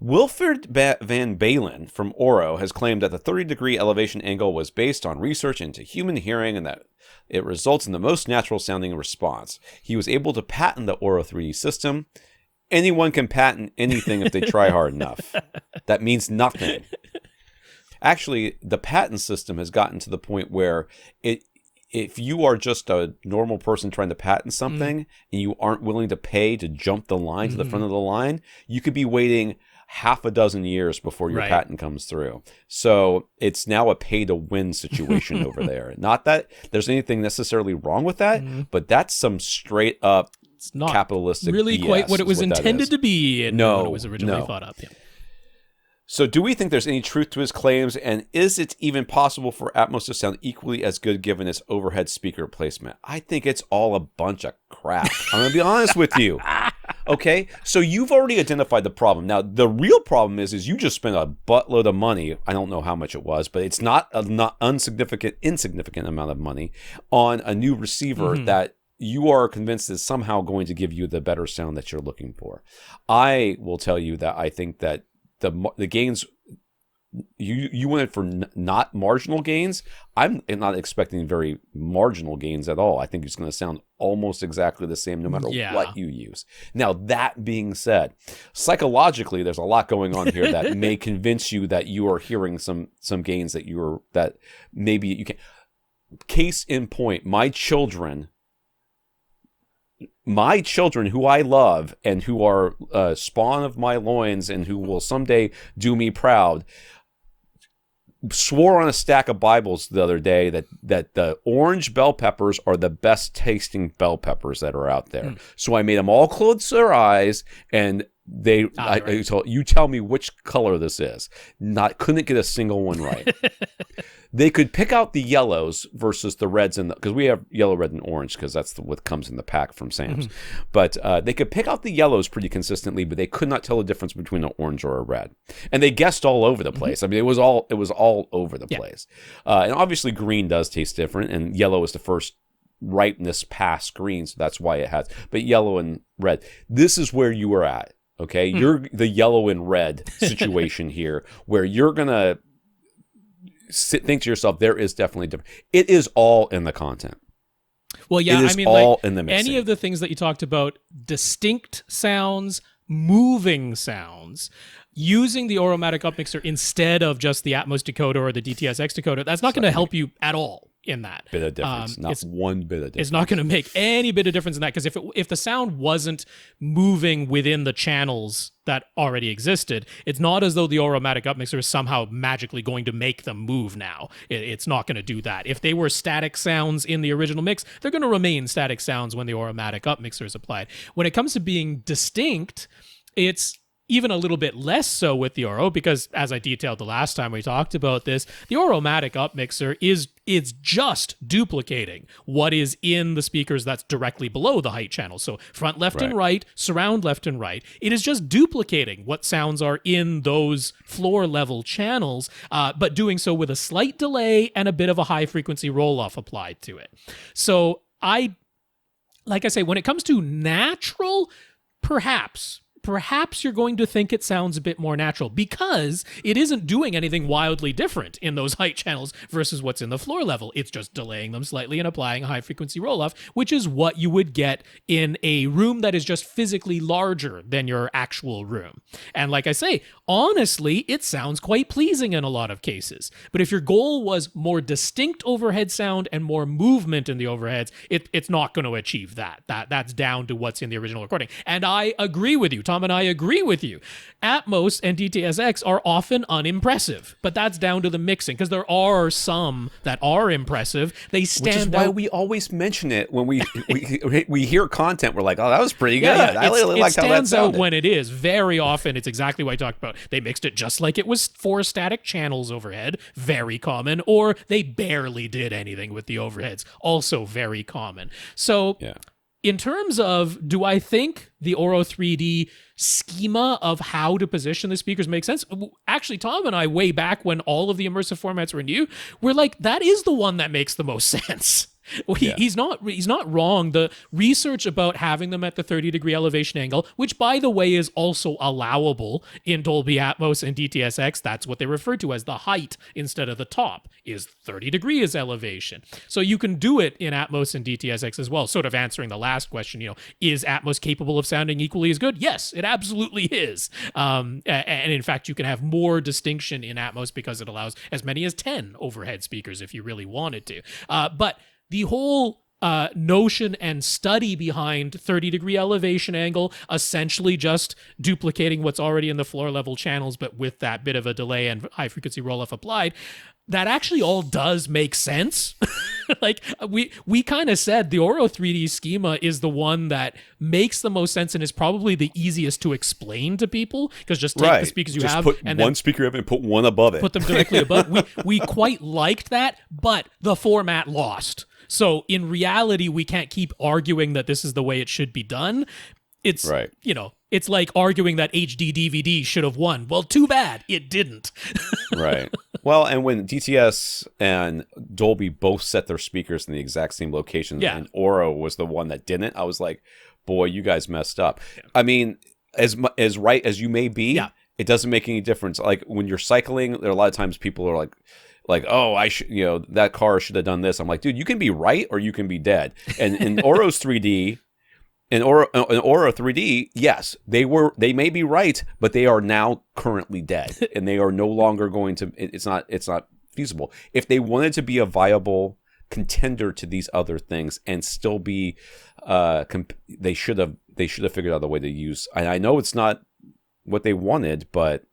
Wilfred Van Balen from Auro has claimed that the 30-degree elevation angle was based on research into human hearing and that it results in the most natural sounding response. He was able to patent the Auro 3D system. Anyone can patent anything if they try hard enough. That means nothing. Actually, the patent system has gotten to the point where if you are just a normal person trying to patent something and you aren't willing to pay to jump the line to the front of the line, you could be waiting half a dozen years before your patent comes through. So it's now a pay-to-win situation over there. Not that there's anything necessarily wrong with that, but that's some straight-up it's not capitalistic really BS quite what it was what intended to be and when it was originally thought up. Yeah. So do we think there's any truth to his claims, and is it even possible for Atmos to sound equally as good given its overhead speaker placement? I think it's all a bunch of crap. I'm going to be honest with you. Okay, so you've already identified the problem. Now, the real problem is you just spent a buttload of money. I don't know how much it was, but it's not insignificant amount of money on a new receiver that you are convinced is somehow going to give you the better sound that you're looking for. I will tell you that I think that the gains, you went for not marginal gains. I'm not expecting very marginal gains at all. I think it's going to sound almost exactly the same no matter what you use. Now, that being said, psychologically, there's a lot going on here that may convince you that you are hearing some gains that maybe you can. Case in point, my children who I love and who are spawn of my loins and who will someday do me proud, swore on a stack of Bibles the other day that the orange bell peppers are the best tasting bell peppers that are out there. So I made them all close their eyes and I told you, tell me which color this is. Couldn't get a single one right. They could pick out the yellows versus the reds, because we have yellow, red, and orange because that's what comes in the pack from Sam's. But they could pick out the yellows pretty consistently, but they could not tell the difference between an orange or a red. And they guessed all over the place. I mean, it was all over the place. And obviously, green does taste different, and yellow is the first ripeness past green, so that's why it has. But yellow and red, this is where you are at. Okay, you're the yellow and red situation here, where you're gonna think to yourself, there is definitely different. It is all in the content. Well, yeah, I mean, all in the mixing. Any of the things that you talked about, distinct sounds, moving sounds, using the Automatic upmixer instead of just the Atmos decoder or the DTSX decoder, that's not going to help you at all in that. Bit of difference. Not one bit of difference. It's not going to make any bit of difference in that, because if the sound wasn't moving within the channels that already existed, it's not as though the Automatic upmixer is somehow magically going to make them move now. It's not going to do that. If they were static sounds in the original mix, they're going to remain static sounds when the Automatic upmixer is applied. When it comes to being distinct, it's even a little bit less so with the Auro, because as I detailed the last time we talked about this, the Automatic upmixer is just duplicating what is in the speakers that's directly below the height channel. So front left and right, surround left and right. It is just duplicating what sounds are in those floor level channels, but doing so with a slight delay and a bit of a high frequency roll off applied to it. So like I say, when it comes to natural, perhaps perhaps you're going to think it sounds a bit more natural because it isn't doing anything wildly different in those height channels versus what's in the floor level. It's just delaying them slightly and applying a high frequency roll-off, which is what you would get in a room that is just physically larger than your actual room. And like I say, honestly, it sounds quite pleasing in a lot of cases. But if your goal was more distinct overhead sound and more movement in the overheads, it's not going to achieve that. That's down to what's in the original recording. And I agree with you. Tom and I agree with you. Atmos and THX are often unimpressive, but that's down to the mixing because there are some that are impressive. They stand Which is why out. we always mention it when we hear content. We're like, oh, that was pretty good. Yeah, I really liked how that stands out sounded. when it is. Very often, it's exactly what I talked about. They mixed it just like it was 4 static channels overhead, very common, or they barely did anything with the overheads, also very common. So, Yeah. in terms of, do I think the Auro 3D schema of how to position the speakers makes sense? Actually, Tom and I, way back when all of the immersive formats were new, we're like, that is the one that makes the most sense. He's not wrong. The research about having them at the 30-degree elevation angle, which by the way is also allowable in Dolby Atmos and DTSX, that's what they refer to as the height instead of the top, is 30 degrees elevation. So you can do it in Atmos and DTSX as well. Sort of answering the last question, is Atmos capable of sounding equally as good? Yes, it absolutely is. And in fact, you can have more distinction in Atmos because it allows as many as 10 overhead speakers if you really wanted to. But the whole notion and study behind 30-degree elevation angle, essentially just duplicating what's already in the floor level channels, but with that bit of a delay and high frequency roll-off applied, that actually all does make sense. Like we kind of said the Auro 3D schema is the one that makes the most sense and is probably the easiest to explain to people because just take the speakers you just have put and one then speaker up and put one above it. put them directly above. We quite liked that, but the format lost. So in reality, we can't keep arguing that this is the way it should be done. It's Right. It's like arguing that HD DVD should have won. Well, too bad it didn't. Right. Well, and when DTS and Dolby both set their speakers in the exact same location, Yeah. and Auro was the one that didn't, I was like, boy, you guys messed up. Yeah. I mean, as right as you may be, it doesn't make any difference. Like when you're cycling, there are a lot of times people are like, oh, I should, that car should have done this. I'm like, dude, you can be right or you can be dead. And in Auro's 3D, in Auro 3D, yes, they may be right, but they are now currently dead, and they are no longer going to. It's not feasible. If they wanted to be a viable contender to these other things and still be, they should have figured out a way to use. I know it's not what they wanted, but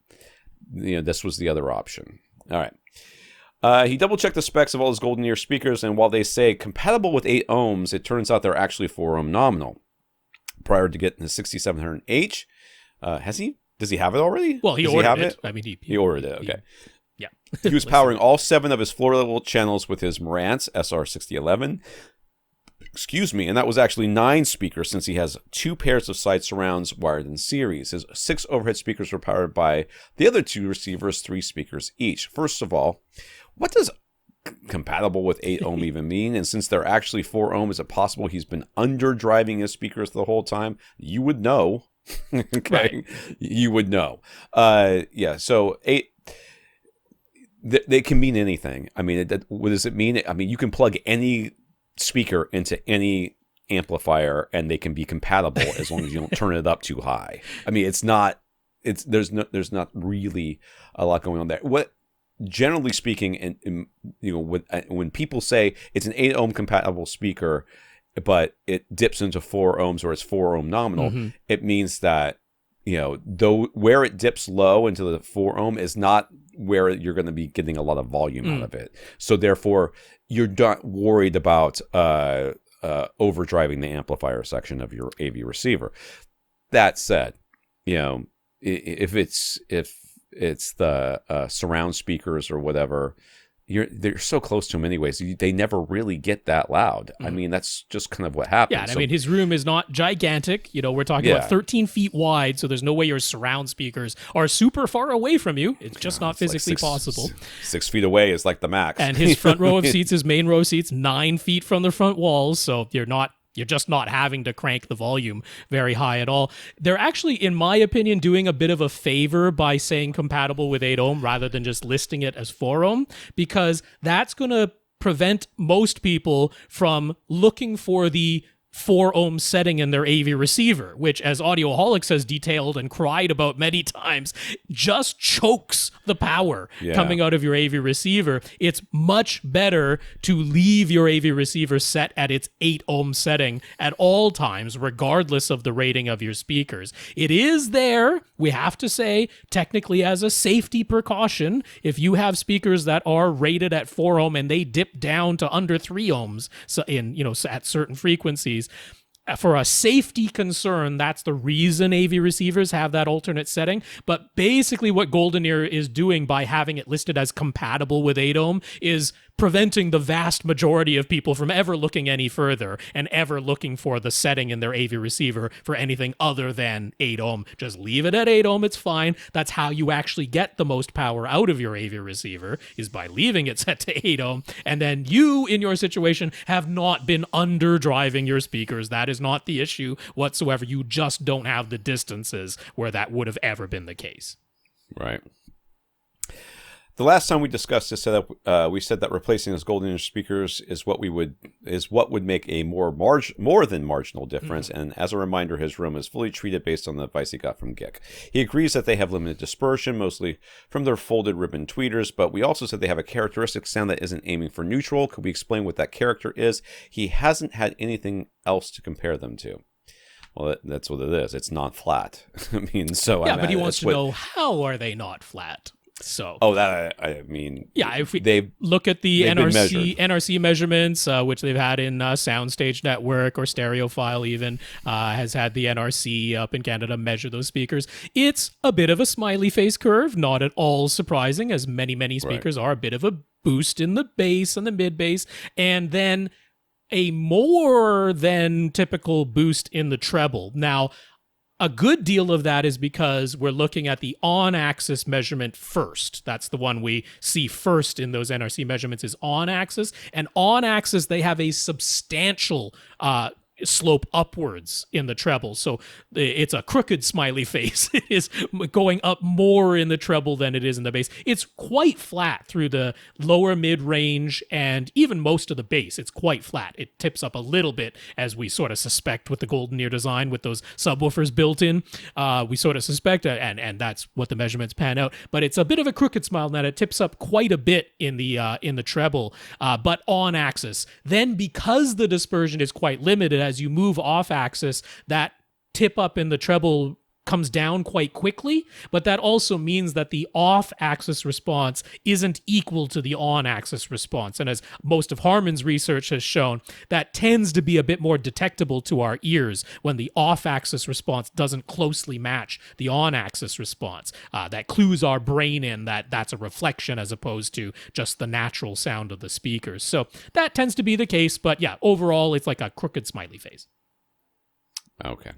this was the other option. All right. He double-checked the specs of all his Golden Ear speakers, and while they say compatible with 8 ohms, it turns out they're actually 4 ohm nominal. Prior to getting the 6700H, does he have it already? Well, he ordered it. I mean, he ordered it. Okay. Yeah. He was powering all 7 of his floor-level channels with his Marantz SR6011. Excuse me, and that was actually 9 speakers since he has 2 pairs of side surrounds wired in series. His 6 overhead speakers were powered by the other 2 receivers, 3 speakers each. First of all, what does compatible with 8 ohm even mean? And since they're actually 4 ohm, is it possible he's been underdriving his speakers the whole time? You would know. Okay. Right. You would know. So 8, they can mean anything. I mean, what does it mean? I mean, you can plug any speaker into any amplifier and they can be compatible as long as you don't turn it up too high. I mean, there's not really a lot going on there. What, generally speaking, when people say it's an 8 ohm compatible speaker, but it dips into 4 ohms or it's 4 ohm nominal, it means that though where it dips low into the 4 ohm is not where you're going to be getting a lot of volume out of it. So therefore, you're not worried about overdriving the amplifier section of your AV receiver. That said, if it's the surround speakers or whatever, they're so close to them anyways. They never really get that loud. I mean, that's just kind of what happens. Yeah, I mean, his room is not gigantic. We're talking about 13 feet wide, so there's no way your surround speakers are super far away from you. It's just not physically possible. 6 feet away is like the max. And his front row of seats, his main row seats, 9 feet from the front walls, so you're not You're just not having to crank the volume very high at all. They're actually, in my opinion, doing a bit of a favor by saying compatible with 8 ohm rather than just listing it as 4 ohm, because that's going to prevent most people from looking for the 4 ohm setting in their AV receiver, which, as Audioholics has detailed and cried about many times, just chokes the power coming out of your AV receiver. It's much better to leave your AV receiver set at its 8 ohm setting at all times, regardless of the rating of your speakers. It is there, we have to say, technically as a safety precaution. If you have speakers that are rated at 4 ohm and they dip down to under 3 ohms, so at certain frequencies, for a safety concern, that's the reason AV receivers have that alternate setting. But basically what Gurinder is doing by having it listed as compatible with 8 ohm is preventing the vast majority of people from ever looking any further and ever looking for the setting in their AV receiver for anything other than 8 ohm. Just leave it at 8 ohm, it's fine. That's how you actually get the most power out of your AV receiver, is by leaving it set to 8 ohm. And then you, in your situation, have not been underdriving your speakers. That is not the issue whatsoever. You just don't have the distances where that would have ever been the case. Right. The last time we discussed this setup, we said that replacing those Gurinder speakers is what would make a more than marginal difference. And as a reminder, his room is fully treated based on the advice he got from Gick. He agrees that they have limited dispersion, mostly from their folded ribbon tweeters, but we also said they have a characteristic sound that isn't aiming for neutral. Could we explain what that character is? He hasn't had anything else to compare them to. Well, that's what it is. It's not flat. I mean, so yeah, but he wants to know, how are they not flat? So, I mean, yeah, if we look at the NRC measurements, which they've had in Soundstage Network or Stereophile even, has had the NRC up in Canada measure those speakers. It's a bit of a smiley face curve, not at all surprising, as many speakers are a bit of a boost in the bass and the mid bass, and then a more than typical boost in the treble. Now, a good deal of that is because we're looking at the on-axis measurement first. That's the one we see first in those NRC measurements, is on-axis. And on-axis, they have a substantial slope upwards in the treble. So it's a crooked smiley face. It is going up more in the treble than it is in the bass. It's quite flat through the lower mid-range and even most of the bass. It's quite flat. It tips up a little bit, as we sort of suspect with the Gurinder design with those subwoofers built in. We sort of suspect, and that's what the measurements pan out. But it's a bit of a crooked smile now. It tips up quite a bit in the treble, but on axis. Then, because the dispersion is quite limited, as you move off axis, that tip up in the treble comes down quite quickly, but that also means that the off-axis response isn't equal to the on-axis response. And as most of Harman's research has shown, that tends to be a bit more detectable to our ears when the off-axis response doesn't closely match the on-axis response. That clues our brain in that that's a reflection as opposed to just the natural sound of the speakers. So that tends to be the case, but yeah, overall, it's like a crooked smiley face. Okay.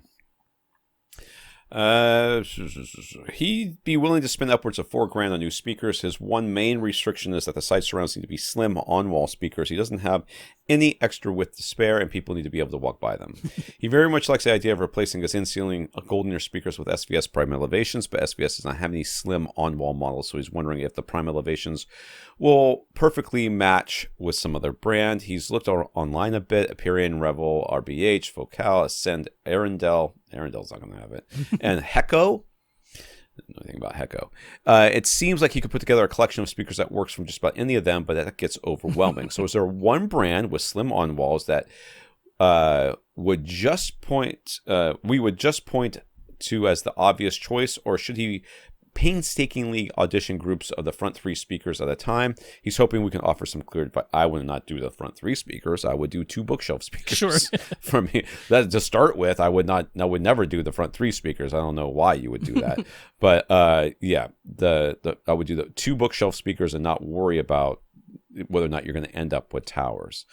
He'd be willing to spend upwards of $4,000 on new speakers. His one main restriction is that the side surrounds need to be slim on-wall speakers. He doesn't have any extra width to spare, and people need to be able to walk by them. He very much likes the idea of replacing his in-ceiling Gurinder speakers with SVS prime elevations, but SVS does not have any slim on-wall models, so he's wondering if the prime elevations will perfectly match with some other brand. He's looked online a bit: Aperion, Revel, RBH, Focal, Ascend, Arendelle. Arendelle's not going to have it. And Hecko. I don't know anything about Hecko. It seems like he could put together a collection of speakers that works from just about any of them, but that gets overwhelming. So is there one brand with slim on-walls that we would just point to as the obvious choice, or should he painstakingly audition groups of the front 3 speakers at a time? He's hoping we can offer some clear advice. I would not do the front 3 speakers. I would do 2 bookshelf speakers. Sure. For me, that to start with, I would never do the front 3 speakers. I don't know why you would do that, but yeah, I would do the 2 bookshelf speakers and not worry about whether or not you're going to end up with towers.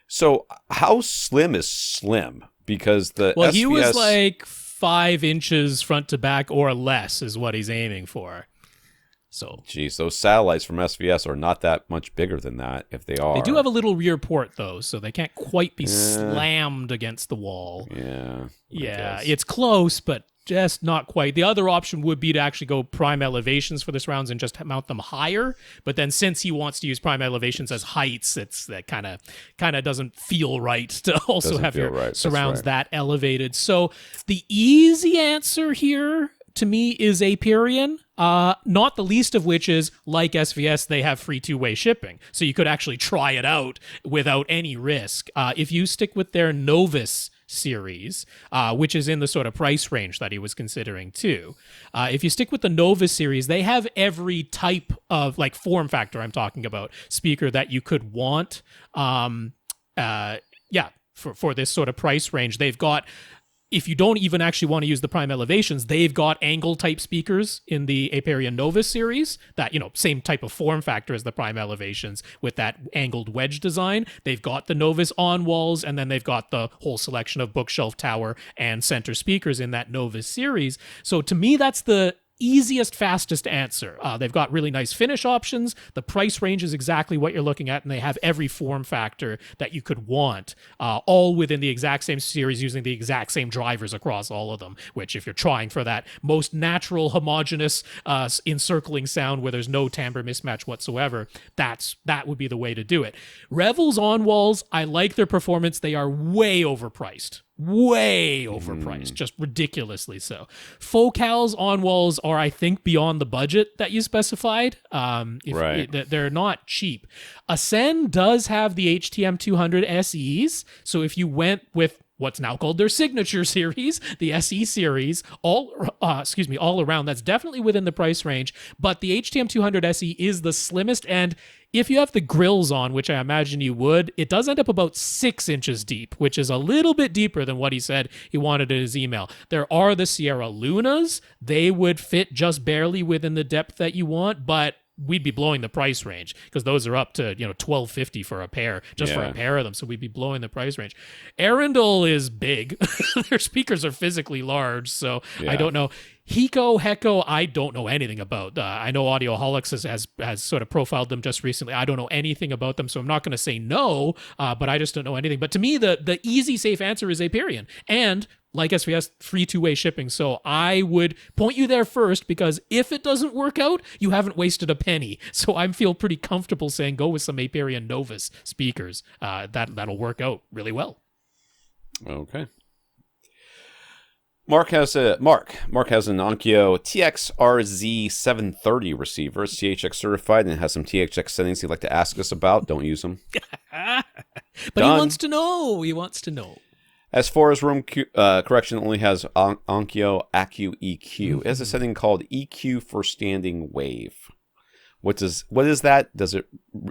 So how slim is slim? Because SVS, he was like 5 inches front to back or less is what he's aiming for. So geez, those satellites from SVS are not that much bigger than that, if they are. they do have a little rear port though, so they can't quite be slammed against the wall. Yeah. Yeah, it's close, but just not quite. The other option would be to actually go prime elevations for the surrounds and just mount them higher. But then since he wants to use prime elevations as heights, it's that kind of doesn't feel right to also Doesn't have feel your right. surrounds That's right. that elevated. So the easy answer here to me is AVRant. Not the least of which is, like SVS, they have free two-way shipping. So you could actually try it out without any risk. If you stick with their Novus series, which is in the sort of price range that he was considering too. If you stick with the Novus series, they have every type of like form factor I'm talking about speaker that you could want. For this sort of price range, they've got. If you don't even actually want to use the prime elevations, they've got angle type speakers in the AVRant Novus series that, same type of form factor as the prime elevations with that angled wedge design. They've got the Novus on walls, and then they've got the whole selection of bookshelf tower and center speakers in that Novus series. So to me, that's the easiest, fastest answer. They've got really nice finish options. The price range is exactly what you're looking at, and they have every form factor that you could want, all within the exact same series using the exact same drivers across all of them, which if you're trying for that most natural, homogeneous, encircling sound where there's no timbre mismatch whatsoever, that would be the way to do it. Revels on walls, I like their performance. They are way overpriced. Just ridiculously so. Focals on walls are, I think, beyond the budget that you specified. They're not cheap. Ascend does have the HTM200 SEs, so if you went with what's now called their signature series, the SE series, all around, that's definitely within the price range, but the HTM200 SE is the slimmest, and if you have the grills on, which I imagine you would, it does end up about 6 inches deep, which is a little bit deeper than what he said he wanted in his email. There are the Sierra Lunas. They would fit just barely within the depth that you want, but we'd be blowing the price range because those are up to $1,250 for a pair, for a pair of them. So we'd be blowing the price range. Arundel is big. Their speakers are physically large, so I don't know. Heko, I don't know anything about. I know Audioholics has sort of profiled them just recently. I don't know anything about them, so I'm not going to say no, but I just don't know anything. But to me, the easy, safe answer is AVRant. And like SVS, free two-way shipping. So I would point you there first because if it doesn't work out, you haven't wasted a penny. So I feel pretty comfortable saying go with some AVRant Novus speakers. That'll work out really well. Okay. Mark has an Onkyo TX RZ730 receiver. It's THX certified and it has some THX settings he'd like to ask us about. Don't use them. But he wants to know. As far as room correction, it only has Onkyo AccuEQ. It has a setting called EQ for standing wave. What is that? Does it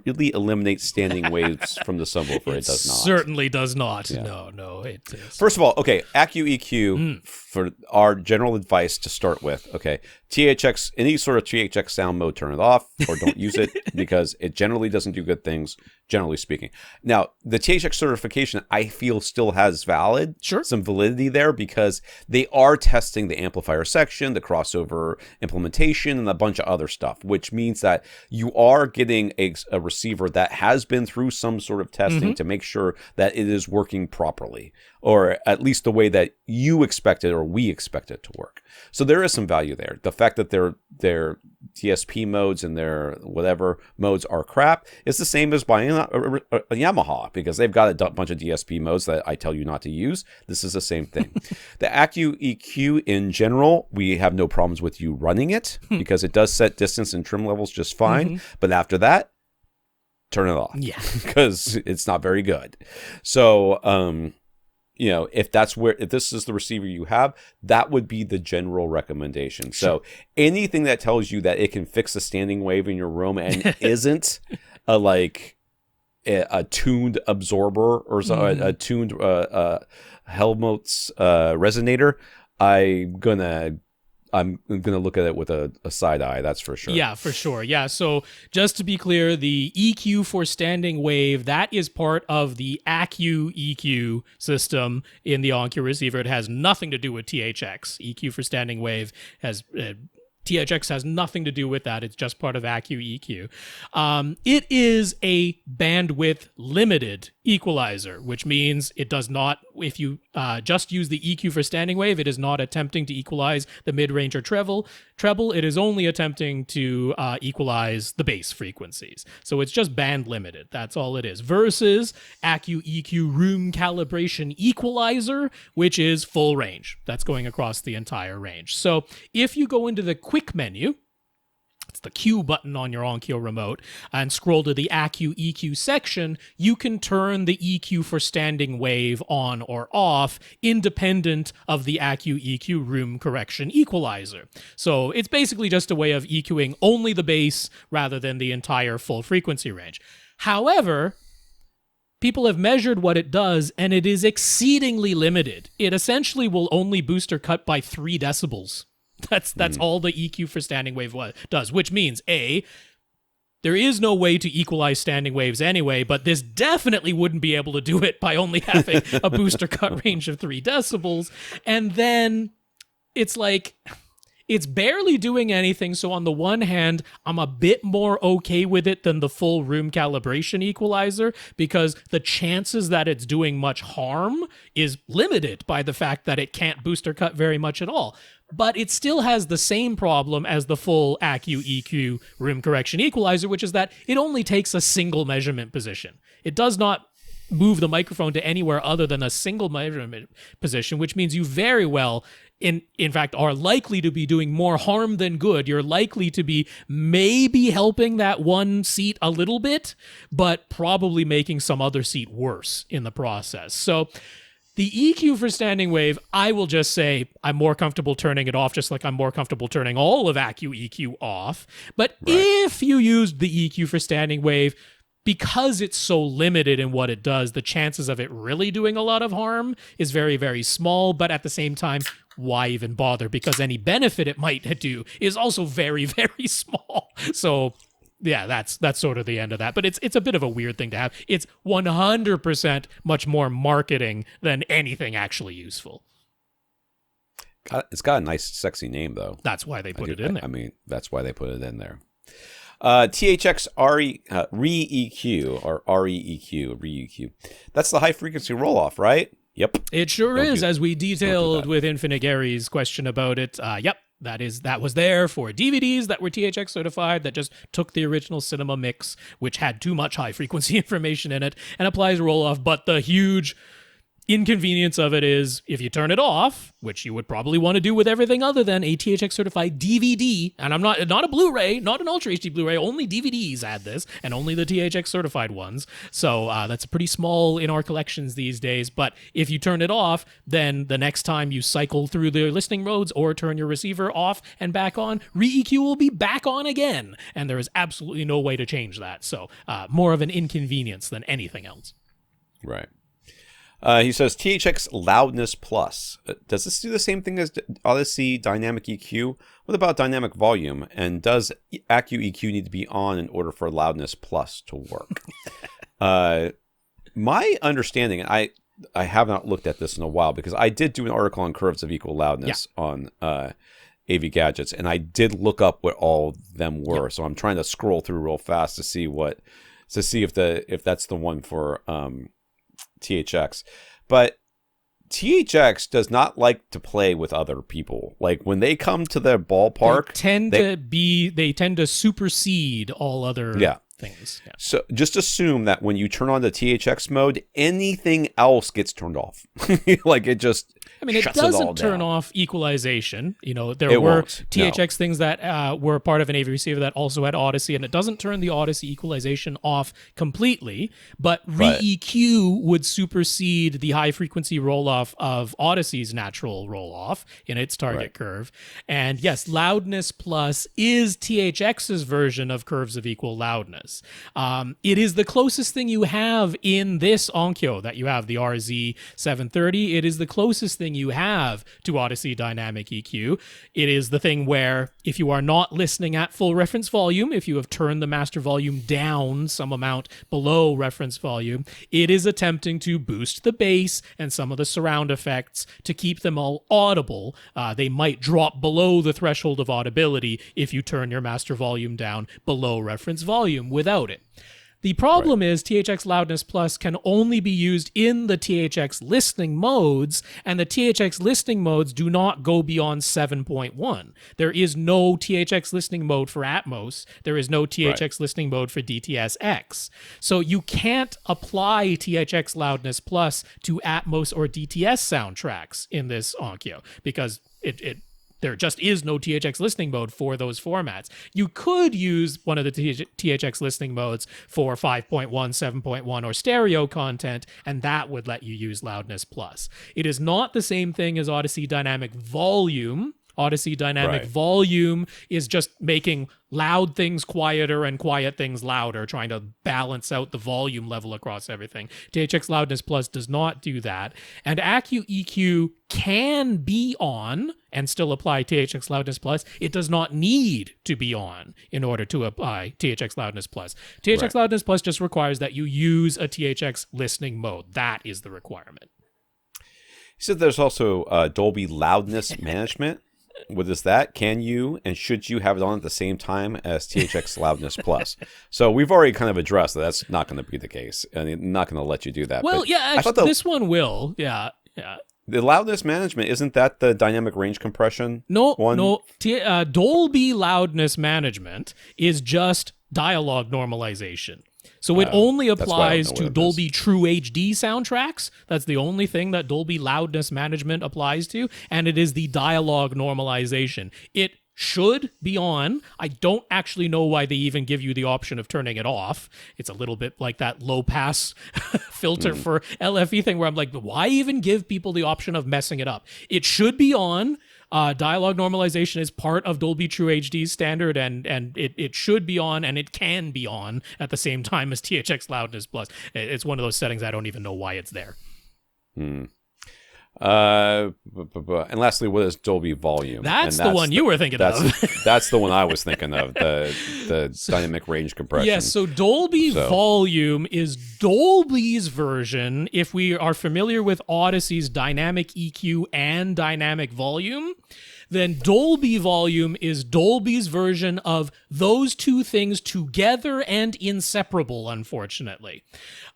really eliminate standing waves from the subwoofer? It does not. Certainly does not. Yeah. No. It is. First of all, okay, AccuEQ for our general advice to start with. Okay, THX, any sort of THX sound mode, turn it off or don't use it because it generally doesn't do good things, generally speaking. Now, the THX certification, I feel, still has some validity there because they are testing the amplifier section, the crossover implementation, and a bunch of other stuff, which means that you are getting a receiver that has been through some sort of testing to make sure that it is working properly, or at least the way that you expect it or we expect it to work. So there is some value there. The fact that their DSP modes and their whatever modes are crap is the same as buying a Yamaha because they've got a bunch of DSP modes that I tell you not to use. This is the same thing. The AccuEQ in general, we have no problems with you running it because it does set distance and trim levels just fine. But after that, turn it off. Yeah. Because it's not very good. So, if this is the receiver you have, that would be the general recommendation. So anything that tells you that it can fix a standing wave in your room and isn't a tuned absorber or a tuned Helmholtz resonator, I'm gonna look at it with a side eye. That's for sure. Yeah, for sure. Yeah. So just to be clear, the EQ for standing wave, that is part of the AccuEQ system in the Onkyo receiver. It has nothing to do with THX. EQ for standing wave has THX has nothing to do with that. It's just part of AccuEQ. It is a bandwidth limited equalizer, which means it does not, if you just use the EQ for standing wave, it is not attempting to equalize the mid-range or treble. It is only attempting to equalize the bass frequencies. So it's just band limited. That's all it is. Versus AccuEQ room calibration equalizer, which is full range. That's going across the entire range. So if you go into the quick menu, it's the Q button on your Onkyo remote, and scroll to the AccuEQ section, you can turn the EQ for standing wave on or off, independent of the AccuEQ room correction equalizer. So it's basically just a way of EQing only the bass rather than the entire full frequency range. However, people have measured what it does, and it is exceedingly limited. It essentially will only boost or cut by 3 decibels. That's all the EQ for standing wave does, which means, A, there is no way to equalize standing waves anyway, but this definitely wouldn't be able to do it by only having a booster cut range of 3 decibels. And then it's like, it's barely doing anything. So on the one hand, I'm a bit more okay with it than the full room calibration equalizer, because the chances that it's doing much harm is limited by the fact that it can't boost or cut very much at all. But it still has the same problem as the full AccuEQ room correction equalizer, which is that it only takes a single measurement position. It does not move the microphone to anywhere other than a single measurement position, which means you very well, in fact, are likely to be doing more harm than good. You're likely to be maybe helping that one seat a little bit, but probably making some other seat worse in the process. So the EQ for standing wave, I will just say I'm more comfortable turning it off, just like I'm more comfortable turning all of AccuEQ off. But if you used the EQ for standing wave, because it's so limited in what it does, the chances of it really doing a lot of harm is very, very small. But at the same time, why even bother? Because any benefit it might do is also very, very small. So yeah, that's sort of the end of that. But it's a bit of a weird thing to have. It's 100% much more marketing than anything actually useful. It's got a nice, sexy name, though. That's why they put it in there. I mean, that's why they put it in there. THX REEQ, or REEQ. That's the high frequency roll off, right? Yep. It sure is, as we detailed with Infinite Gary's question about it. Yep. That was there for DVDs that were THX certified, that just took the original cinema mix, which had too much high frequency information in it, and applies roll off. But the huge inconvenience of it is, if you turn it off, which you would probably want to do with everything other than a THX certified DVD, and I'm not a Blu-ray, not an Ultra HD Blu-ray, only DVDs had this, and only the THX certified ones. So that's pretty small in our collections these days. But if you turn it off, then the next time you cycle through the listening modes or turn your receiver off and back on, REEQ will be back on again, and there is absolutely no way to change that. So more of an inconvenience than anything else. Right. He says THX Loudness Plus. Does this do the same thing as Odyssey Dynamic EQ? What about Dynamic Volume? And does AccuEQ need to be on in order for Loudness Plus to work? My understanding, and I have not looked at this in a while, because I did do an article on curves of equal loudness on AV Gadgets, and I did look up what all of them were. So I'm trying to scroll through real fast to see if that's the one for THX. But THX does not like to play with other people. Like, when they come to their ballpark, they tend to supersede all other things. Yeah. So just assume that when you turn on the THX mode, anything else gets turned off. Like, it just it doesn't turn off equalization. There were THX things that were part of an AV receiver that also had Odyssey, and it doesn't turn the Odyssey equalization off completely, but REEQ would supersede the high frequency roll-off of Odyssey's natural roll-off in its target curve. And yes, Loudness Plus is THX's version of curves of equal loudness. loudness. It is the closest thing you have in this Onkyo that you have, the RZ730. It is the closest thing you have to Odyssey Dynamic EQ. It is the thing where if you are not listening at full reference volume, if you have turned the master volume down some amount below reference volume, it is attempting to boost the bass and some of the surround effects to keep them all audible. They might drop below the threshold of audibility if you turn your master volume down below reference volume without it. The problem is THX Loudness Plus can only be used in the THX listening modes, and the THX listening modes do not go beyond 7.1. There is no THX listening mode for Atmos. There is no THX listening mode for DTS-X. So you can't apply THX Loudness Plus to Atmos or DTS soundtracks in this Onkyo because there just is no THX listening mode for those formats. You could use one of the THX listening modes for 5.1, 7.1, or stereo content, and that would let you use Loudness Plus. It is not the same thing as Odyssey Dynamic Volume. Odyssey Dynamic Volume is just making loud things quieter and quiet things louder, trying to balance out the volume level across everything. THX Loudness Plus does not do that. And AccuEQ can be on and still apply THX Loudness Plus. It does not need to be on in order to apply THX Loudness Plus. THX Loudness Plus just requires that you use a THX listening mode. That is the requirement. He said there's also Dolby Loudness Management. What is that? Can you and should you have it on at the same time as THX Loudness Plus? So we've already kind of addressed that that's not going to be the case, and I'm not going to let you do that. Well, but yeah, actually, this one will. Yeah. The loudness management, isn't that the dynamic range compression? No. Dolby Loudness Management is just dialogue normalization. So it only applies to Dolby True HD soundtracks. That's the only thing that Dolby Loudness Management applies to, and it is the dialogue normalization. It should be on. I don't actually know why they even give you the option of turning it off. It's a little bit like that low pass filter for LFE thing where I'm like, why even give people the option of messing it up? It should be on. Dialogue normalization is part of Dolby True HD's standard, and it should be on, and it can be on at the same time as THX Loudness Plus. It's one of those settings I don't even know why it's there. And lastly, what is Dolby Volume? That's the one you were thinking of. That's the one I was thinking of, the dynamic range compression. Yes, so Dolby Volume is Dolby's version. If we are familiar with Odyssey's dynamic EQ and dynamic volume, then Dolby Volume is Dolby's version of those two things together and inseparable, unfortunately.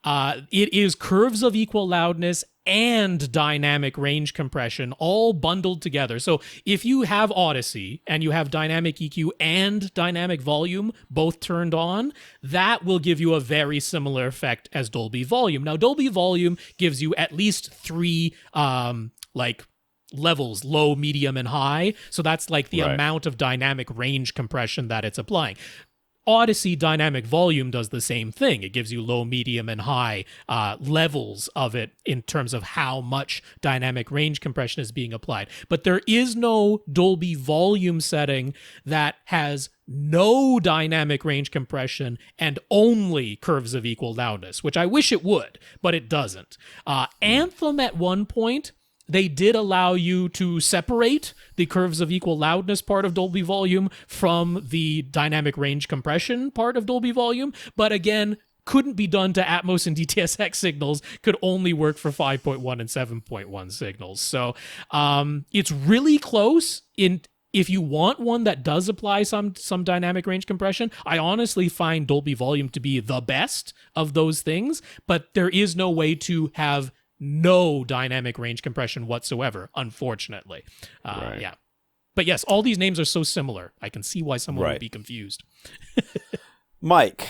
It is curves of equal loudness and dynamic range compression all bundled together. So if you have Odyssey and you have dynamic EQ and dynamic volume both turned on, that will give you a very similar effect as Dolby Volume. Now, Dolby Volume gives you at least three levels, low, medium, and high. So that's like the amount of dynamic range compression that it's applying. Odyssey Dynamic Volume does the same thing. It gives you low, medium, and high levels of it in terms of how much dynamic range compression is being applied. But there is no Dolby Volume setting that has no dynamic range compression and only curves of equal loudness, which I wish it would, but it doesn't. Anthem at one point, they did allow you to separate the curves of equal loudness part of Dolby Volume from the dynamic range compression part of Dolby Volume, but again, couldn't be done to Atmos and DTS-X signals, could only work for 5.1 and 7.1 signals. So it's really close. If you want one that does apply some dynamic range compression, I honestly find Dolby Volume to be the best of those things, but there is no way to have no dynamic range compression whatsoever, unfortunately. Yeah. But yes, all these names are so similar. I can see why someone would be confused. Mike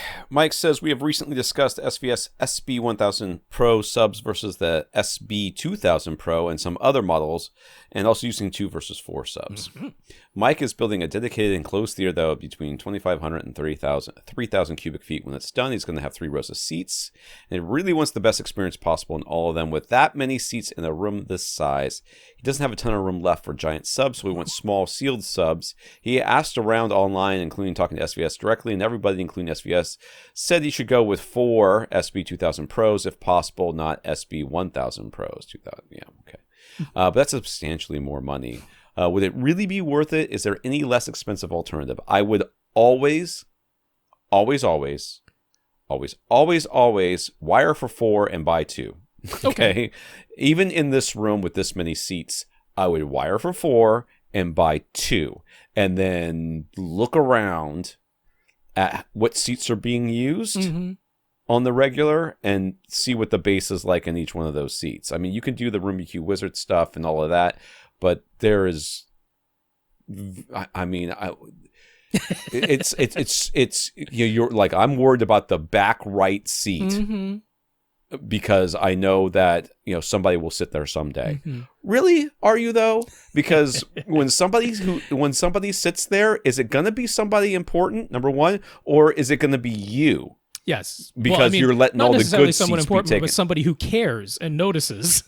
says, we have recently discussed SVS SB1000 Pro subs versus the SB2000 Pro and some other models, and also using 2 versus 4 subs. Mm-hmm. Mike is building a dedicated enclosed theater that will be between 2,500 and 3,000 cubic feet. When it's done, he's going to have 3 rows of seats, and he really wants the best experience possible in all of them. With that many seats in a room this size, he doesn't have a ton of room left for giant subs, so he wants small sealed subs. He asked around online, including talking to SVS directly, and everybody, including including SVS, said he should go with 4 SB2000 Pros if possible, not SB1000 Pros. 2000, yeah, okay. But that's substantially more money. Would it really be worth it? Is there any less expensive alternative? I would always wire for 4 and buy 2. Okay. Even in this room with this many seats, I would wire for 4 and buy 2, and then look around at what seats are being used on the regular and see what the bass is like in each one of those seats. I mean, you can do the Room EQ Wizard stuff and all of that, but there is, it's you're like, I'm worried about the back right seat. Because I know that, somebody will sit there someday. Really? Are you though? Because when somebody sits there, is it going to be somebody important, number one, or is it going to be you? Yes. Because you're letting all the good seats be taken. But somebody who cares and notices.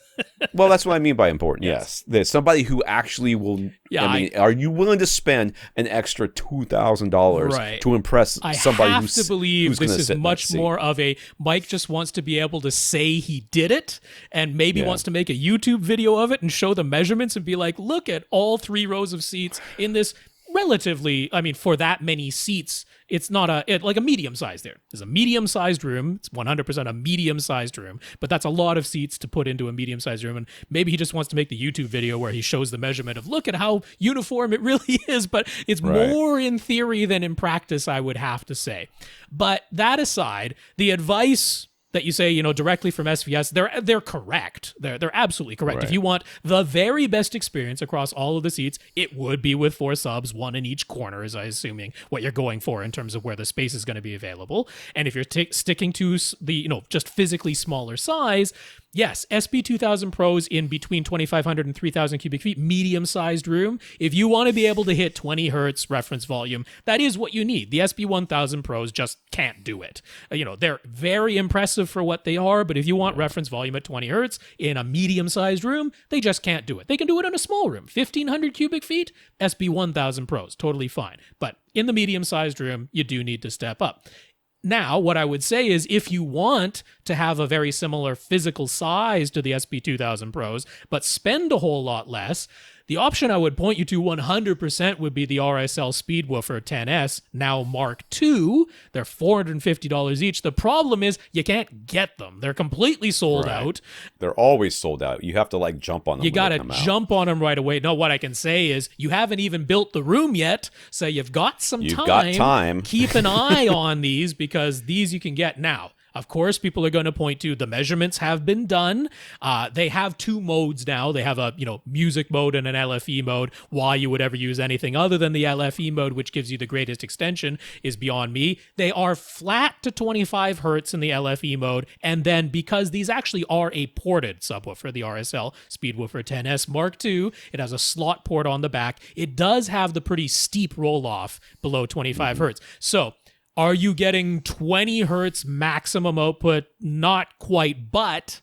Well, that's what I mean by important. Yes. There's somebody who actually will. Yeah, are you willing to spend an extra $2,000 to impress somebody who's to believe this is much more of a Mike just wants to be able to say he did it and maybe wants to make a YouTube video of it and show the measurements and be like, look at all 3 rows of seats in this relatively, for that many seats, it's not like a medium size there. There's a medium-sized room. It's 100% a medium-sized room, but that's a lot of seats to put into a medium-sized room, and maybe he just wants to make the YouTube video where he shows the measurement of, look at how uniform it really is, but it's more in theory than in practice, I would have to say. But that aside, the advice that you say, directly from SVS, they're correct. They're absolutely correct. Right. If you want the very best experience across all of the seats, it would be with 4 subs, 1 in each corner, is I assuming what you're going for in terms of where the space is going to be available. And if you're sticking to the, just physically smaller size, yes, SB2000 Pros in between 2,500 and 3,000 cubic feet, medium-sized room. If you want to be able to hit 20 hertz reference volume, that is what you need. The SB1000 Pros just can't do it. They're very impressive for what they are, but if you want reference volume at 20 hertz in a medium-sized room, they just can't do it. They can do it in a small room, 1,500 cubic feet, SB1000 Pros, totally fine. But in the medium-sized room, you do need to step up. Now, what I would say is if you want to have a very similar physical size to the SB2000 Pros, but spend a whole lot less, the option I would point you to 100% would be the RSL Speedwoofer 10S, now Mark II. They're $450 each. The problem is you can't get them. They're completely sold out. They're always sold out. You have to jump on them. You got to jump on them right away. No, what I can say is you haven't even built the room yet, so you've got some time. You've got time. Keep an eye on these because these you can get now. Of course, people are going to point to the measurements have been done. They have 2 modes now. They have a music mode and an LFE mode. Why you would ever use anything other than the LFE mode, which gives you the greatest extension, is beyond me. They are flat to 25 hertz in the LFE mode, and then because these actually are a ported subwoofer, the RSL Speedwoofer 10S Mark II, it has a slot port on the back. It does have the pretty steep roll-off below 25 hertz. So are you getting 20 hertz maximum output? Not quite, but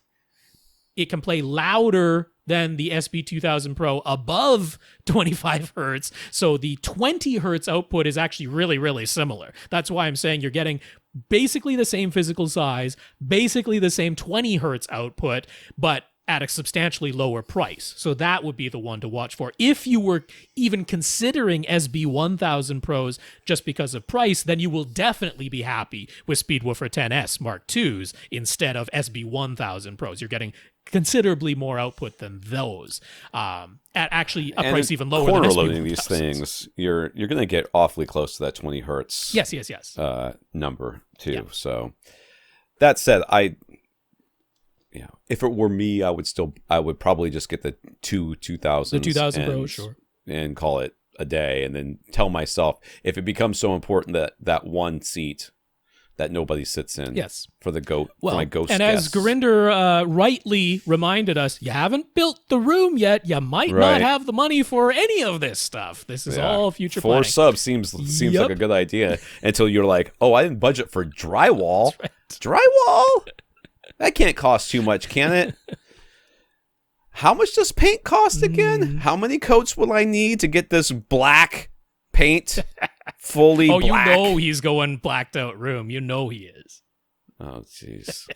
it can play louder than the SB2000 Pro above 25 hertz. So the 20 hertz output is actually really, really similar. That's why I'm saying you're getting basically the same physical size, basically the same 20 hertz output, but at a substantially lower price. So that would be the one to watch for. If you were even considering SB1000 Pros just because of price, then you will definitely be happy with Speedwoofer 10S Mark IIs instead of SB1000 Pros. You're getting considerably more output than those at actually a price even lower than SB1000. Corner loading these things, you're going to get awfully close to that 20 hertz yes. number too. Yeah. So that said, if it were me, I would probably just get the 2000s. The 2000 Pro, sure. And call it a day, and then tell myself if it becomes so important that one seat that nobody sits in. Yes. For my ghost and guests. as Gurinder rightly reminded us, you haven't built the room yet. You might not have the money for any of this stuff. This is all future 4 planning. subs seems like a good idea until you're like, oh, I didn't budget for drywall. That's right. Drywall? That can't cost too much, can it? How much does paint cost again? How many coats will I need to get this black paint, fully Oh, black. you know he's going blacked out room. You know he is. Oh, jeez.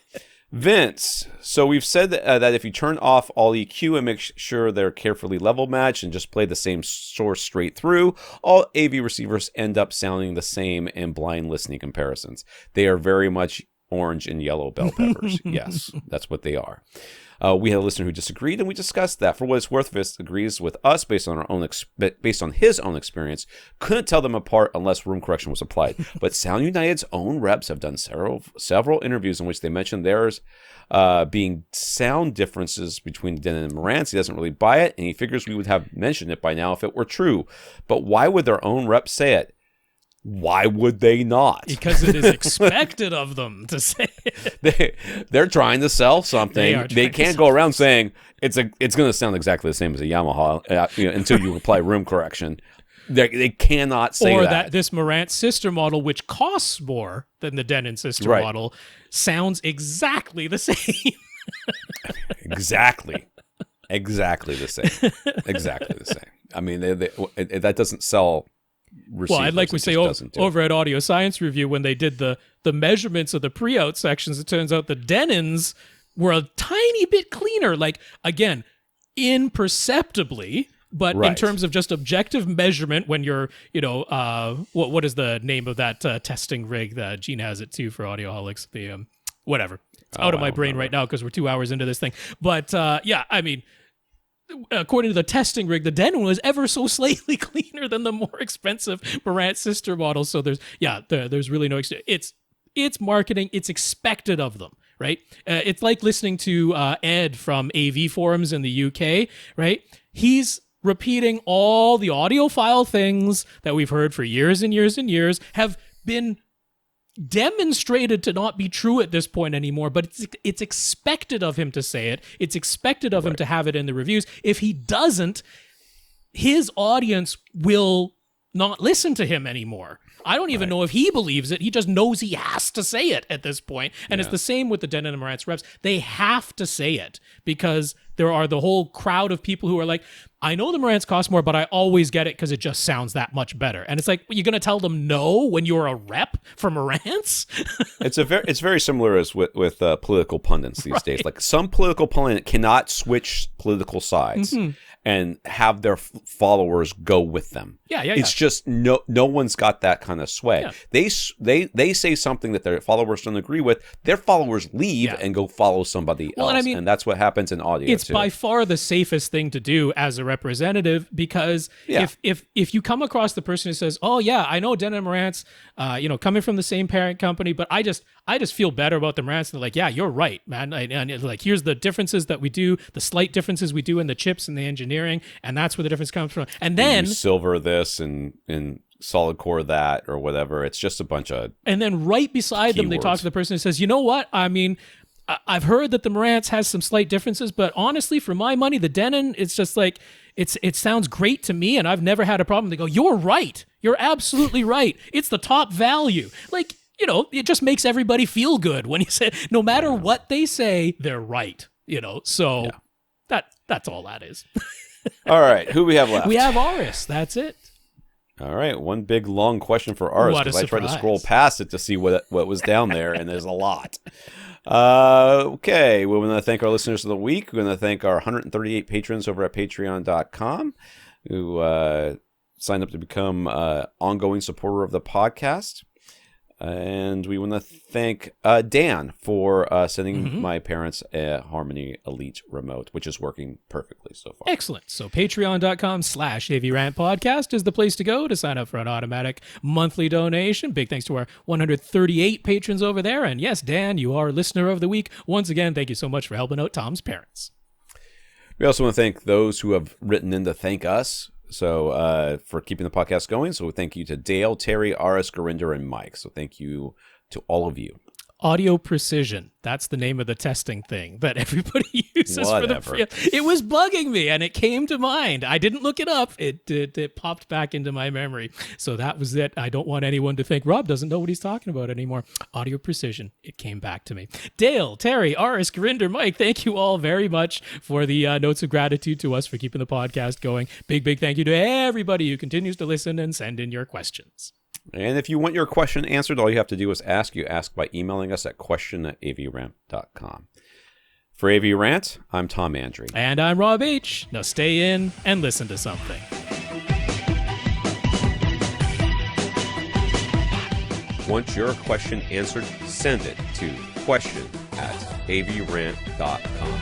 Vince, so we've said that if you turn off all EQ and make sure they're carefully level matched and just play the same source straight through, all AV receivers end up sounding the same in blind listening comparisons. They are very much orange and yellow bell peppers. Yes, that's what they are. We had a listener who disagreed, and we discussed that. For what it's worth, Vince agrees with us based on based on his own experience. Couldn't tell them apart unless room correction was applied. But Sound United's own reps have done several interviews in which they mentioned there's being sound differences between Denon and Marantz. He doesn't really buy it, and he figures we would have mentioned it by now if it were true. But why would their own reps say it? Why would they not? Because it is expected of them to say it. They're trying to sell something. They can't go around saying it's going to sound exactly the same as a Yamaha until you apply room correction. They cannot say or that. that this Marantz sister model, which costs more than the Denon sister model, sounds exactly the same. Exactly the same. Exactly the same. I mean, that doesn't sell. Well, I'd like we say over at Audio Science Review when they did the measurements of the pre-out sections, it turns out the Denons were a tiny bit cleaner. Like, again, imperceptibly, but in terms of just objective measurement, when you're, what is the name of that testing rig that Gene has it too for Audioholics? The whatever. It's out of my brain right now because we're 2 hours into this thing. But I mean, according to the testing rig, the Denon was ever so slightly cleaner than the more expensive Marantz sister model. So there's really no it's marketing. It's expected of them, right? It's like listening to Ed from AV forums in the UK, right? He's repeating all the audiophile things that we've heard for years and years and years, have been demonstrated to not be true at this point anymore, but it's expected of him to say it. It's expected of him to have it in the reviews. If he doesn't, his audience will not listen to him anymore. I don't even know if he believes it. He just knows he has to say it at this point. And it's the same with the Denon and Marantz reps. They have to say it because there are the whole crowd of people who are like, I know the Marantz cost more, but I always get it because it just sounds that much better. And it's like, you're going to tell them no when you're a rep for Marantz? It's very similar as with political pundits these days. Like, some political pundit cannot switch political sides and have their followers go with them. It's just no one's got that kind of sway. They say something that their followers don't agree with. Their followers leave and go follow somebody else, and that's what happens in audio. It's by far the safest thing to do as a representative because if you come across the person who says, "Oh yeah, I know Denon and Marantz, coming from the same parent company, but I just feel better about the Marantz," and they're like, "Yeah, you're right, man. And like, here's the differences that we do, the slight differences we do in the chips and the engineering, and that's where the difference comes from." And then silver this and solid core that or whatever. It's just a bunch of. And then right beside them, they talk to the person who says, "You know what? I mean, I've heard that the Marantz has some slight differences, but honestly, for my money, the Denon, it's just like, it sounds great to me, and I've never had a problem." They go, "You're right. You're absolutely right. It's the top value." Like, it just makes everybody feel good when you say, no matter what they say, they're right. So that's all that is. All right, who we have left? We have Aras. That's it. All right, one big long question for Aras because I tried to scroll past it to see what was down there, and there's a lot. Okay, we want to thank our listeners of the week. We want to thank our 138 patrons over at patreon.com who signed up to become ongoing supporter of the podcast. And we want to thank Dan for sending my parents a Harmony Elite remote, which is working perfectly so far. Excellent. So patreon.com/AVRant podcast is the place to go to sign up for an automatic monthly donation. Big thanks to our 138 patrons over there. And yes, Dan, you are listener of the week. Once again, thank you so much for helping out Tom's parents. We also want to thank those who have written in to thank us. So for keeping the podcast going. So thank you to Dale, Terry, Aras, Gurinder, and Mike. So thank you to all of you. Audio Precision. That's the name of the testing thing that everybody uses Whatever. for the. It was bugging me, and it came to mind. I didn't look it up. It popped back into my memory. So that was it. I don't want anyone to think Rob doesn't know what he's talking about anymore. Audio Precision. It came back to me. Dale, Terry, Aras, Gurinder, Mike, thank you all very much for the notes of gratitude to us for keeping the podcast going. Big thank you to everybody who continues to listen and send in your questions. And if you want your question answered, all you have to do is ask. You ask by emailing us at question@avrant.com. For AVRant, I'm Tom Andrew. And I'm Rob H. Now stay in and listen to something. Want your question answered? Send it to question@avrant.com.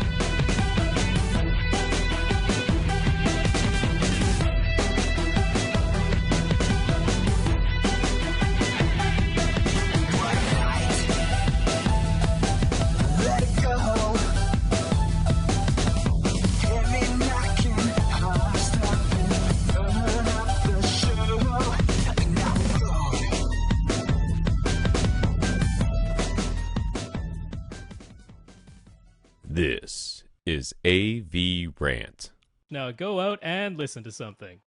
This is AVRant. Now go out and listen to something.